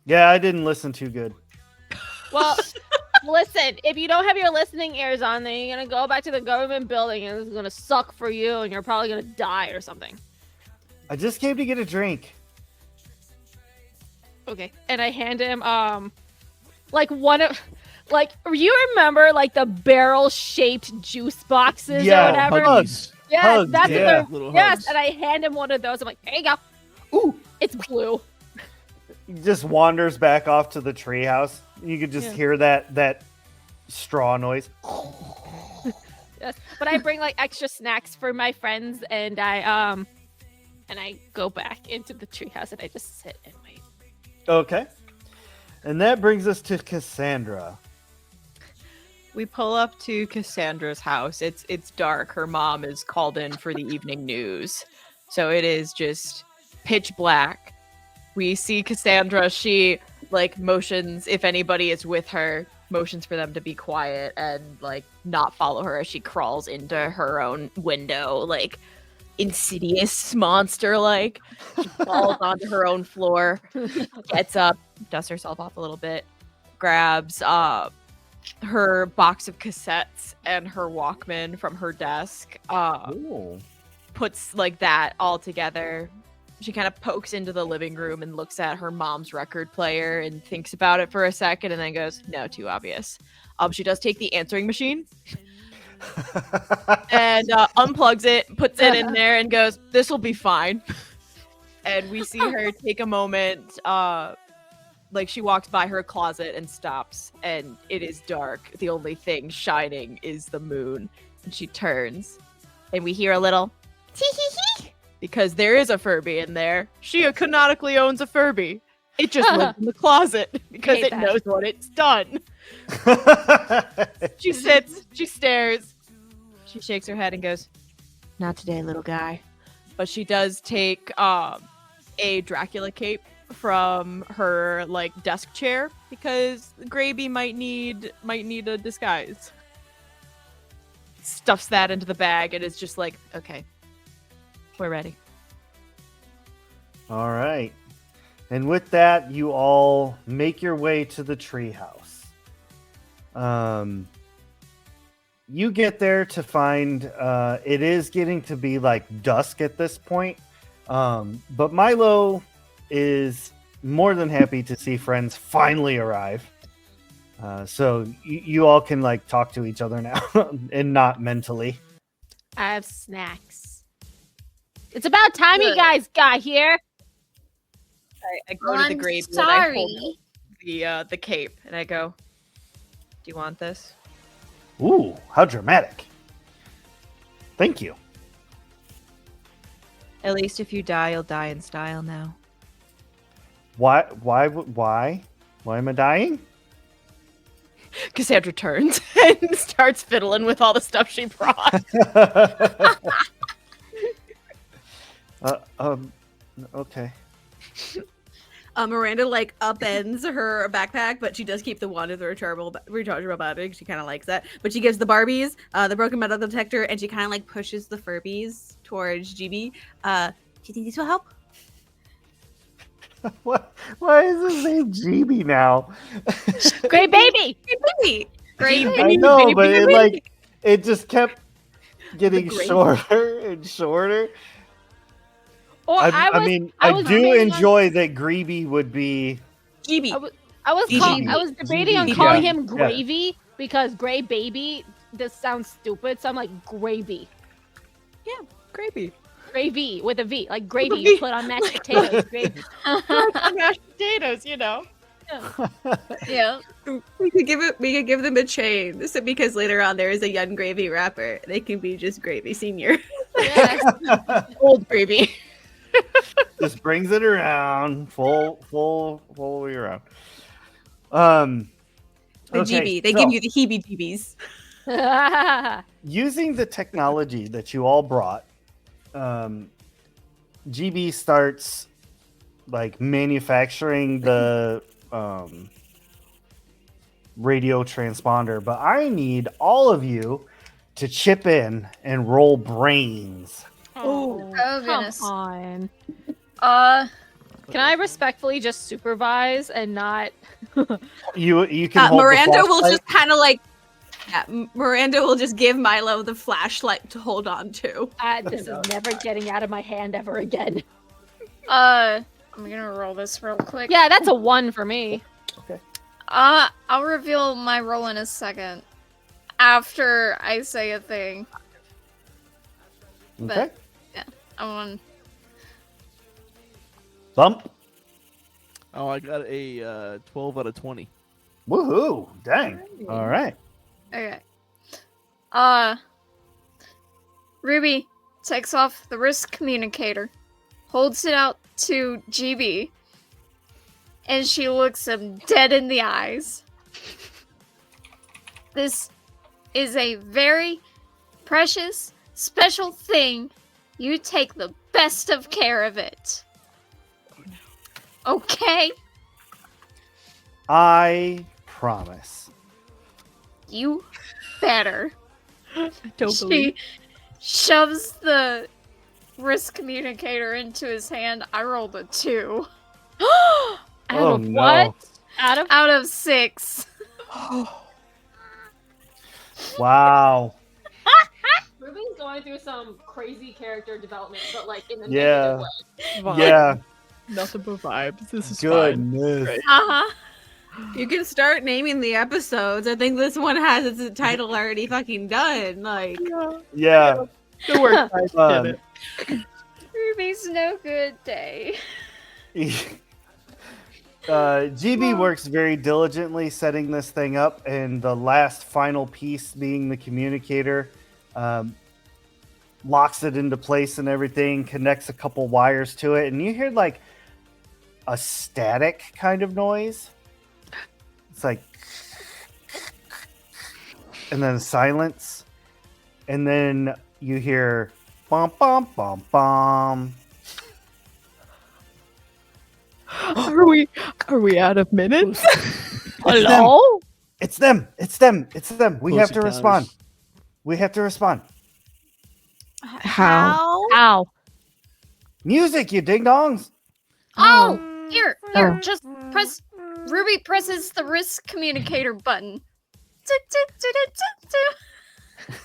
Yeah, I didn't listen too good. Well, listen, if you don't have your listening ears on, then you're going to go back to the government building and this is going to suck for you and you're probably going to die or something. I just came to get a drink. Okay. And I hand him, like one of, like, you remember like the barrel-shaped juice boxes Yeah, or whatever? Huggies. Yes, Hugs, that's yeah. what they're, Little yes, hugs. and I hand him one of those. I'm like, there you go. Ooh. It's blue. He just wanders back off to the treehouse. You could just Yeah. hear that straw noise. Yes. But I bring like extra snacks for my friends and I go back into the treehouse and I just sit and wait. Okay. And that brings us to Cassandra. We pull up to Cassandra's house. It's dark. Her mom is called in for the evening news. So it is just pitch black. We see Cassandra. She like motions, if anybody is with her, motions for them to be quiet and like not follow her as she crawls into her own window, like insidious monster like. She falls onto her own floor, gets up, dusts herself off a little bit, grabs her box of cassettes and her Walkman from her desk, Ooh. puts like that all together. She kind of pokes into the living room and looks at her mom's record player and thinks about it for a second and then goes, no, too obvious. She does take the answering machine and unplugs it, puts it in there and goes, this will be fine. And we see her take a moment, like she walks by her closet and stops, and it is dark. The only thing shining is the moon. And she turns, and we hear a little tee hee hee because there is a Furby in there. She canonically owns a Furby. It just lives in the closet because Hate it that. knows what it's done. She sits, she stares, she shakes her head and goes, not today, little guy. But she does take a Dracula cape from her like desk chair because Gravy might need a disguise. Stuffs that into the bag and is just like, okay, we're ready. All right. And with that, you all make your way to the treehouse. You get there to find it is getting to be like dusk at this point. But Milo is more than happy to see friends finally arrive. So you all can like talk to each other now and not mentally. I have snacks. It's about time you Good. guys got here. I go to the I'm Gravy and I hold sorry. the cape and I go, do you want this? Ooh, how dramatic. Thank you. At least if you die, you'll die in style now. Why am I dying? Cassandra turns and starts fiddling with all the stuff she brought. Okay. Miranda like upends her backpack, but she does keep the wand of the rechargeable battery. She kind of likes that, but she gives the Barbies the broken metal detector, and she kind of like pushes the Furbies towards GB. Do you think this will help? What? Why is his name GB now? Great baby. Baby. Great. I know, but it baby. like it just kept getting The gravy. shorter and shorter. Or I mean, I I was do debating on- enjoy that Greeby would be. GB. I was GB. debating on GB, calling yeah. him Gravy because Gray Baby. This sounds stupid, so I'm like Gravy. Gravy. Gravy with a V, like gravy V. you put on mashed potatoes. Gravy. Mashed potatoes, you know. Yeah. We could give them a chain. So because later on there is a young Gravy rapper. They can be just Gravy Senior. Yes. Old gravy. Just brings it around, full way around. The Okay, GB. They so, give you the heebie-jeebies. using the technology that you all brought, GB starts like manufacturing the radio transponder, but I need all of you to chip in and roll brains. Oh, Oh, goodness. come on. Can I respectfully just supervise and not? You can hold Miranda the will flashlight. just kind of like. Yeah, Miranda will just give Milo the flashlight to hold on to. This is never getting out of my hand ever again. I'm gonna roll this real quick. Yeah, that's a 1 for me. I'll reveal my roll in a second. After I say a thing. Okay. I want. Bump. Oh, I got a 12 out of 20. Woohoo! Dang. All right. Okay. Ruby takes off the wrist communicator, holds it out to GB, and she looks him dead in the eyes. This is a very precious, special thing. You take the best of care of it. Okay? I promise. You better. Don't She believe. shoves the wrist communicator into his hand. I rolled a 2 Out Oh, of no. what? Out of out of 6. Wow. Ruben's going through some crazy character development, but like in the Yeah. negative way. Yeah. Nothing but vibes. This is fine. Goodness. Uh-huh. You can start naming the episodes. I think this one has its title already fucking done. Like, Yeah. Good work, guys. Um, Did it. Ruby's no good day. GB works very diligently setting this thing up, and the last final piece being the communicator, locks it into place and everything, connects a couple wires to it, and you hear like a static kind of noise. It's like, and then silence, and then you hear bum bum bum bum. Are we out of minutes? Hello? It's them. It's them. It's them. We Close have to encounters. respond. We have to respond. How? Ow. Music, you ding dongs. Oh, here, Oh. just press. Ruby presses the wrist communicator button. Tick, tick, tick, tick,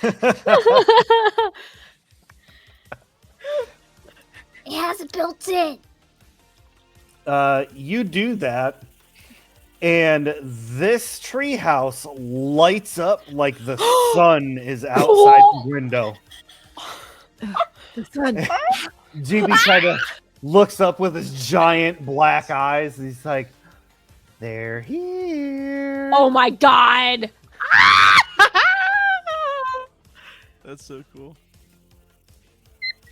tick, tick. It has it built in. You do that, and this treehouse lights up like the sun is outside the window. The sun. GB kind of looks up with his giant black eyes, and he's like, "They're here." Oh my god. That's so cool.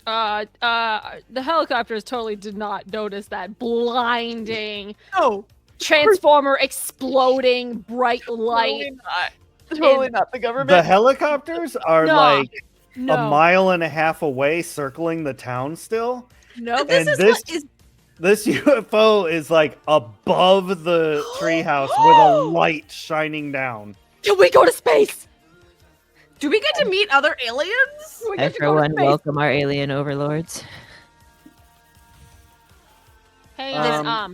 The helicopters totally did not notice that blinding No, transformer exploding bright light. totally not the government. The helicopters are No. like No. a mile and a half away, circling the town still. Nope. this is this- what is. This UFO is like above the treehouse with a light shining down. Can we go to space? Do we get to meet other aliens? We get to go to Everyone, space. welcome our alien overlords. Hey,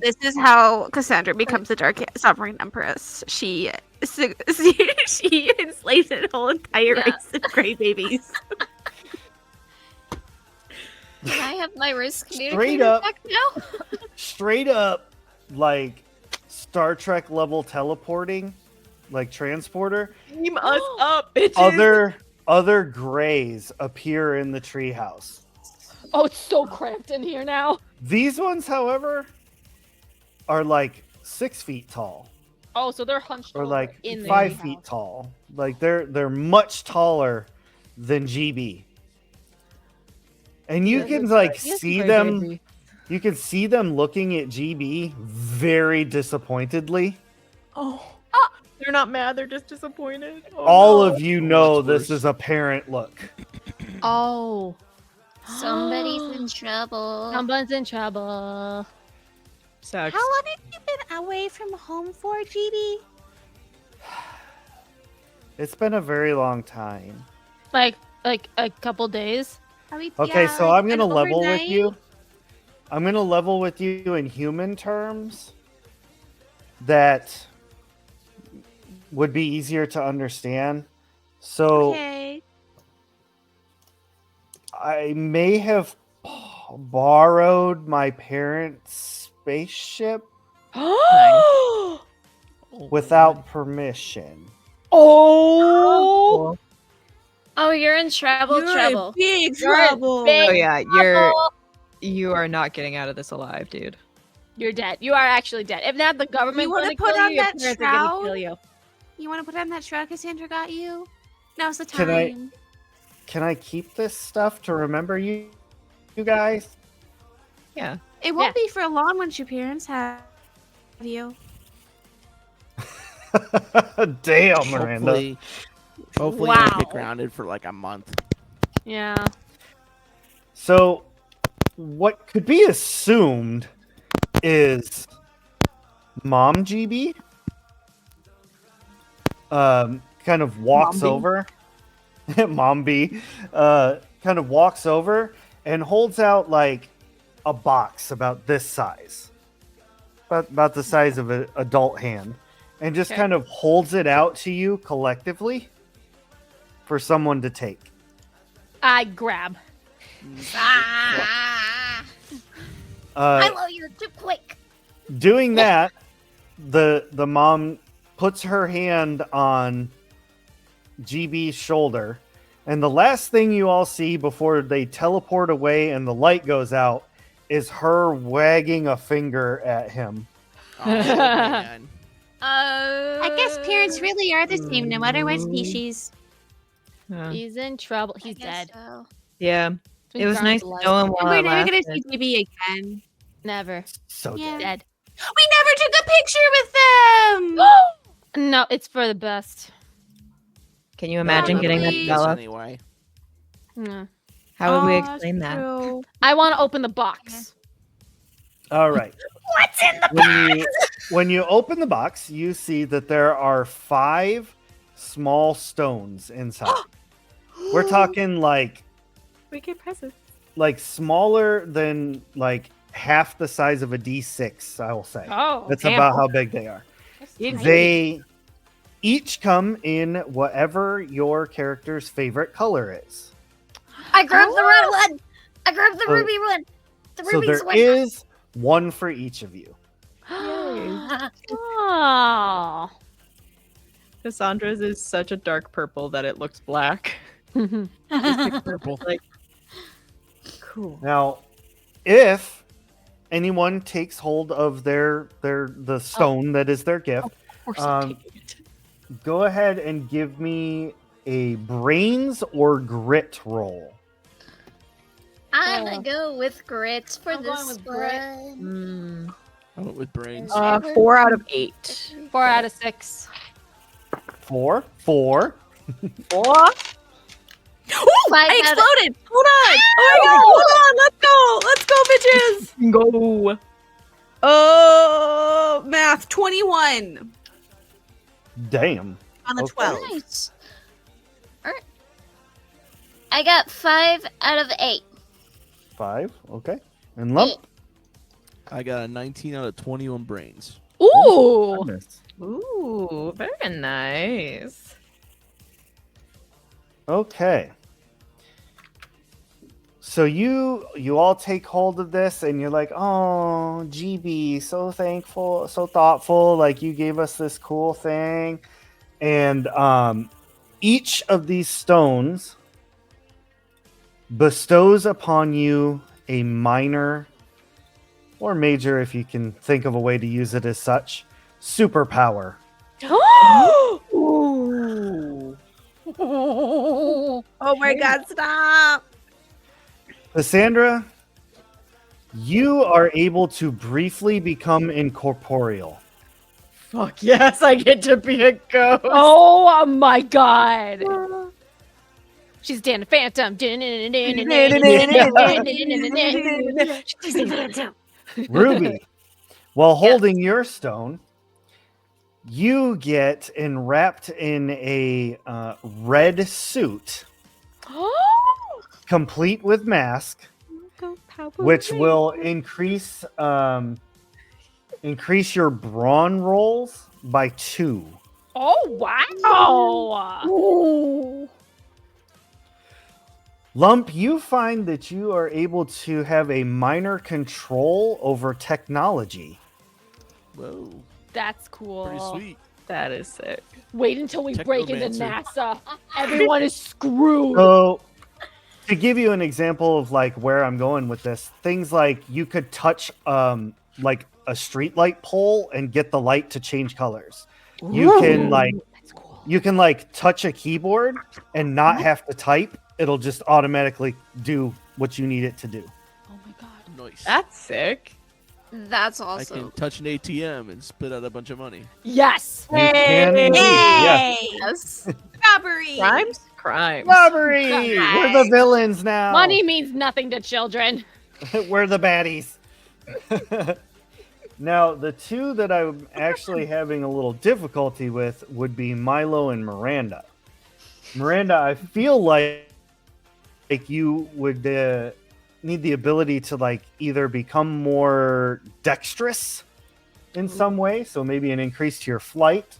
This is how Cassandra becomes the Dark Sovereign Empress. She enslaves a whole entire Yeah. race of gray babies. Can I have my wrist Straight communicator up. back now? Straight up, like Star Trek level teleporting, like transporter. Team us up, bitches. Other grays appear in the treehouse. Oh, it's so cramped in here now. These ones, however, are like 6 feet tall, Oh, so they're hunched or over like in the 5 treehouse. feet tall. Like they're much taller than GB. And you Yeah, can that's like right. Yes, see gray them. baby. You can see them looking at GB very disappointedly. Oh. They're not mad, they're just disappointed. Oh, All no. of you know that's this worse. is a parent look. Oh. Somebody's in trouble. Someone's in trouble. Sucks. How long have you been away from home for, GB? It's been a very long time. Like a couple days. Okay, so I'm an gonna level with overnight? you. I'm gonna level with you in human terms that would be easier to understand. So Okay. I may have borrowed my parents' spaceship Oh, without permission. Oh. Oh, you're in trouble. You're Trouble. in big You're in trouble. big Oh yeah, you are not getting out of this alive, dude. You're dead. You are actually dead. If not, the government's wanna gonna put kill on you. Your that parents are gonna shroud? kill you. You want to put on that shroud Cassandra got you? Now's the Can I- time. Can I keep this stuff to remember you guys? Yeah. It won't be for long once your parents have you. Damn, Miranda. Hopefully I Wow. get grounded for like a month. Yeah. So, what could be assumed is Mom GB kind of walks Mom B. over. Mom B kind of walks over and holds out like a box about this size, about the size of an adult hand, and just Okay. kind of holds it out to you collectively for someone to take. I grab. Ah! I Uh, love you. Too quick. doing that, the mom puts her hand on GB's shoulder, and the last thing you all see before they teleport away and the light goes out is her wagging a finger at him. Oh, man. I guess parents really are the same no matter what species. Yeah. He's in trouble. I He's guess dead. so. Yeah. Been It was gone nice for life. knowing And while we're it never gonna lasted. see GB again. Never. So Yeah. dead. Dead. We never took a picture with them. No, it's for the best. Can you imagine getting that Probably. developed? Anyway. Mm. How would we Aw, explain that? true. I want to open the box. All right. What's in the When you open the box, you see that there are 5 small stones inside. We're talking like We get presents. smaller than like half the size of a D6, I will say. Oh, That's damn. about how big they are. Tiny. They each come in whatever your character's favorite color is. I grabbed the red one. I grabbed the So- ruby one. The So ruby's there one. is one for each of you. Oh. Cassandra's is such a dark purple that it looks black. Purple. Like, cool. Now, if anyone takes hold of the stone that is their gift, Of course I'm Um, taking it. go ahead and give me a brains or grit roll. I'm gonna go with grits for I'm going this with grit. one. I went with brains. 4 out of 8. 4 out of 6. 4. Ooh, Five I out of- exploded. Hold on. Oh, hold on. Let's go. Let's go, bitches. Go. Oh, math 21 Damn. on the Okay. 12. Nice. Alright. I got 5 out of 8. 5. Okay. And lump. I got a 19 out of 21 brains. Ooh. Goodness. Ooh, very nice. Okay. So you all take hold of this and you're like, oh, GB, so thankful, so thoughtful. Like you gave us this cool thing. And each of these stones bestows upon you a minor or major, if you can think of a way to use it as such, superpower. Ooh. Oh my god, stop! Cassandra, you are able to briefly become incorporeal. Fuck yes, I get to be a ghost. Oh my god. She's Dan the Phantom. Ruby, while holding your stone, you get enwrapped in a red suit, complete with mask, which will increase your brawn rolls by 2. Oh wow. Ooh. Lump, you find that you are able to have a minor control over technology. Whoa, That's cool. pretty sweet. That is sick. Wait until we break into Technomancer. NASA. Everyone is screwed. So, to give you an example of like where I'm going with this, things like you could touch like a street light pole and get the light to change colors. You can like That's cool. you can like touch a keyboard and not have to type. It'll just automatically do what you need it to do. Oh my god. Nice. That's sick. That's I awesome. can touch an ATM and spit out a bunch of money. Yes. You can indeed, yes. Yay! Yes. Robbery! Crimes? Crimes. Robbery! We're the villains now. Money means nothing to children. We're the baddies. Now, the two that I'm actually having a little difficulty with would be Milo and Miranda. Miranda, I feel like you would need the ability to like either become more dexterous in some way, so maybe an increase to your flight,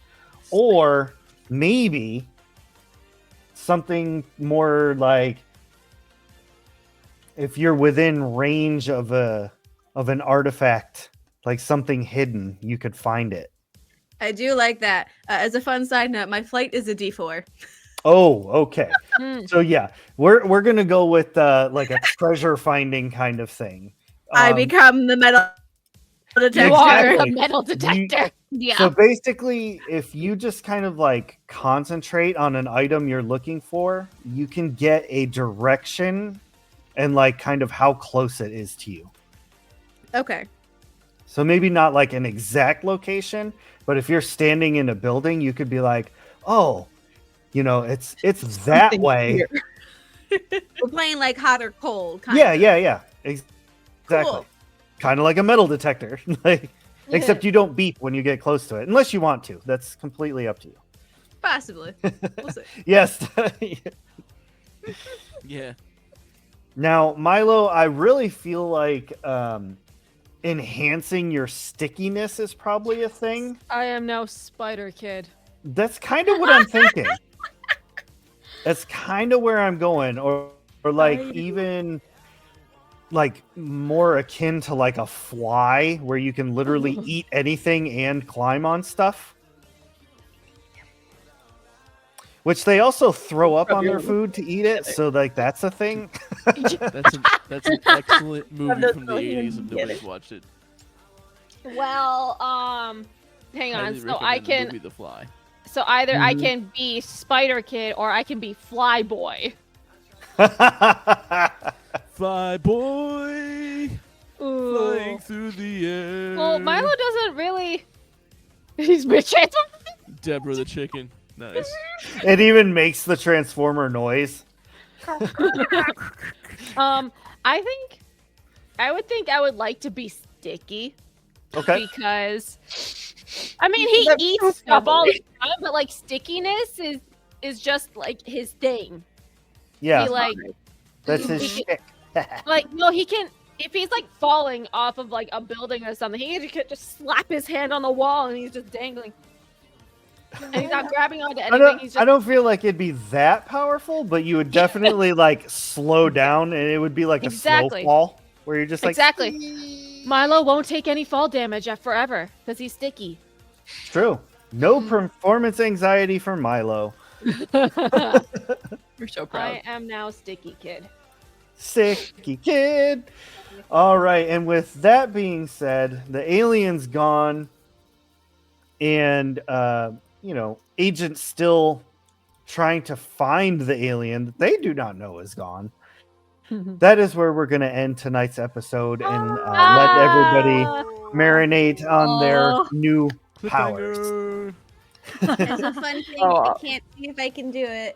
or maybe something more like if you're within range of an artifact, like something hidden, you could find it. I do like that. As a fun side note, my flight is a D4. Oh, okay. Mm. So yeah, we're gonna go with like a treasure finding kind of thing. I become the metal detector. You are Exactly. the metal detector. Yeah. So basically, if you just kind of like concentrate on an item you're looking for, you can get a direction and like kind of how close it is to you. Okay. So maybe not like an exact location, but if you're standing in a building, you could be like, oh, you know, it's that Something way. here. We're playing like hot or cold. Yeah. Exactly. Cool. Kind of like a metal detector. Like, except you don't beep when you get close to it, unless you want to. That's completely up to you. Possibly. We'll see. Yes. Yeah. Now, Milo, I really feel like enhancing your stickiness is probably a thing. I am now Spider Kid. That's kind of what I'm thinking. That's kind of where I'm going, or like even like more akin to like a fly, where you can literally eat anything and climb on stuff. Which they also throw up on their food to eat it, so like that's a thing. That's an excellent movie those from the little 80s if hands nobody's watched it. Well, hang on. Highly So I recommend the can. movie The Fly. So either I Mhm. can be Spider Kid or I can be Fly Boy. Fly boy, flying Ooh. through the air. Well, Milo doesn't really. He's bitch. Deborah the chicken. Nice. It even makes the Transformer noise. I think I would like to be Sticky Okay. because I mean he That's eats so stuff all the funny. time, but like stickiness is just like his thing. Yeah, He like that's his he shtick. like no he can if he's like falling off of like a building or something he could just slap his hand on the wall and he's just dangling. And he's not grabbing onto I anything. He's just don't feel like it'd be that powerful, but you would definitely like slow down, and it would be like a Exactly. slow fall where you're just like exactly. Milo won't take any fall damage forever because he's sticky. True. No performance anxiety for Milo. We're so proud. I am now sticky kid. Sicky kid. All right, and with that being said, the alien's gone, and Agent's still trying to find the alien that they do not know is gone. That is where we're going to end tonight's episode and let everybody marinate on their new powers. Cliffhanger. It's a fun thing. I can't see if I can do it,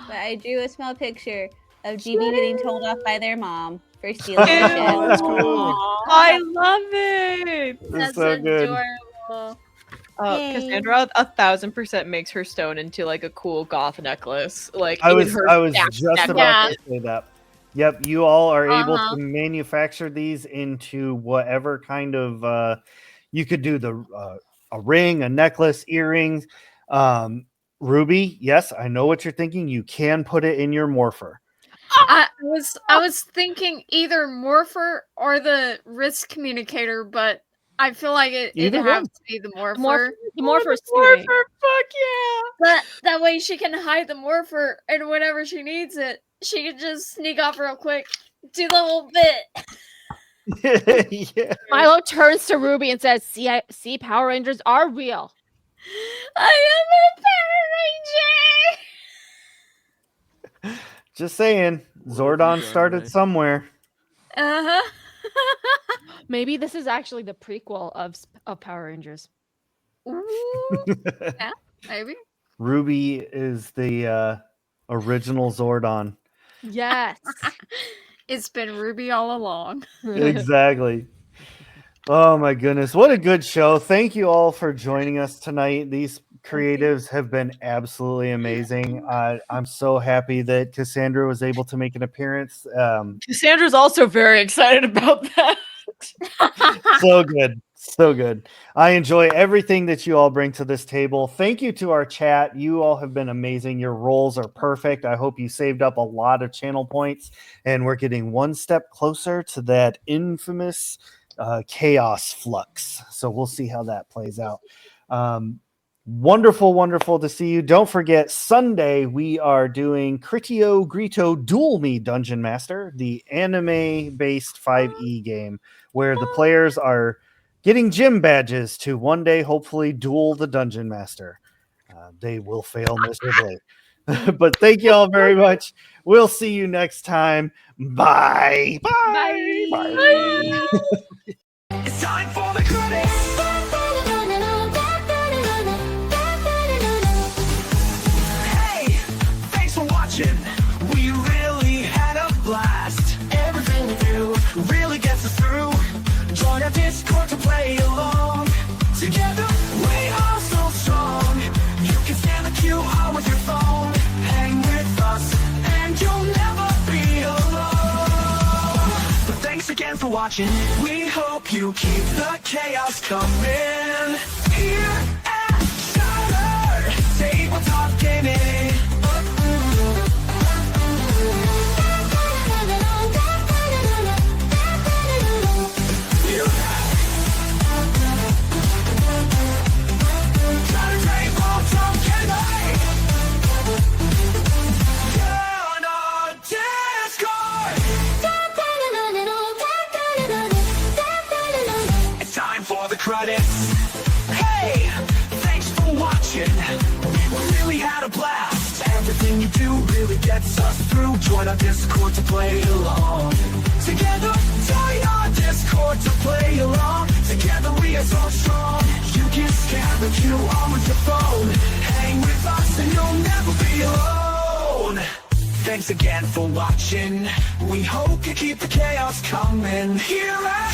but I drew a small picture of GB getting told off by their mom for stealing Ew. shit. Oh, that's cool. I love it. That's That's so good. adorable. Yay. Cassandra 1000% makes her stone into like a cool goth necklace. Like I in was her just snap about to say that. Yep, you all are able Uh-huh. to manufacture these into whatever kind of you could do a ring, a necklace, earrings. Ruby, yes, I know what you're thinking. You can put it in your morpher. I was thinking either Morpher or the risk communicator, but I feel like it'd Either have one. to be the Morpher. The Morpher's Morpher, sweet. fuck yeah. That way she can hide the Morpher, and whenever she needs it, she can just sneak off real quick, do the whole bit. Yeah. Milo turns to Ruby and says, "See, Power Rangers are real." I am a Power Ranger. Just saying, Zordon started somewhere. Uh-huh. Maybe this is actually the prequel of Power Rangers. Ooh, maybe. Ruby is the original Zordon. Yes. It's been Ruby all along. Exactly. Oh my goodness. What a good show. Thank you all for joining us tonight. These creatives have been absolutely amazing. I'm so happy that Cassandra was able to make an appearance. Cassandra's also very excited about that. So good. So good. I enjoy everything that you all bring to this table. Thank you to our chat. You all have been amazing. Your roles are perfect. I hope you saved up a lot of channel points, and we're getting one step closer to that infamous chaos flux. So we'll see how that plays out. Wonderful to see you. Don't forget, Sunday we are doing Critio Grito Duel Me Dungeon Master, the anime-based 5e game where the players are getting gym badges to one day hopefully duel the Dungeon Master. They will fail miserably. But thank you all very much. We'll see you next time. Bye. Bye. Bye. It's time for the credits. Hey, thanks for watching. We really had a blast. Everything we do really gets us through. Join our Discord to play along. Together we are so strong. You can scan the QR with your phone. Hang with us and you'll never be alone. But thanks again for watching. We hope you keep the chaos coming. Here at Shattered Tabletop Gaming. Shattered Tabletop Gaming. Join our Discord. It's time for the credits. Hey, thanks for watching. We really had a blast. Everything you do really gets us through. Join our Discord to play along. Together, join our Discord to play along. Together we are so strong. You can scan the QR with your phone. Hang with us and you'll never be alone. Thanks again for watching. We hope you keep the chaos coming. Here at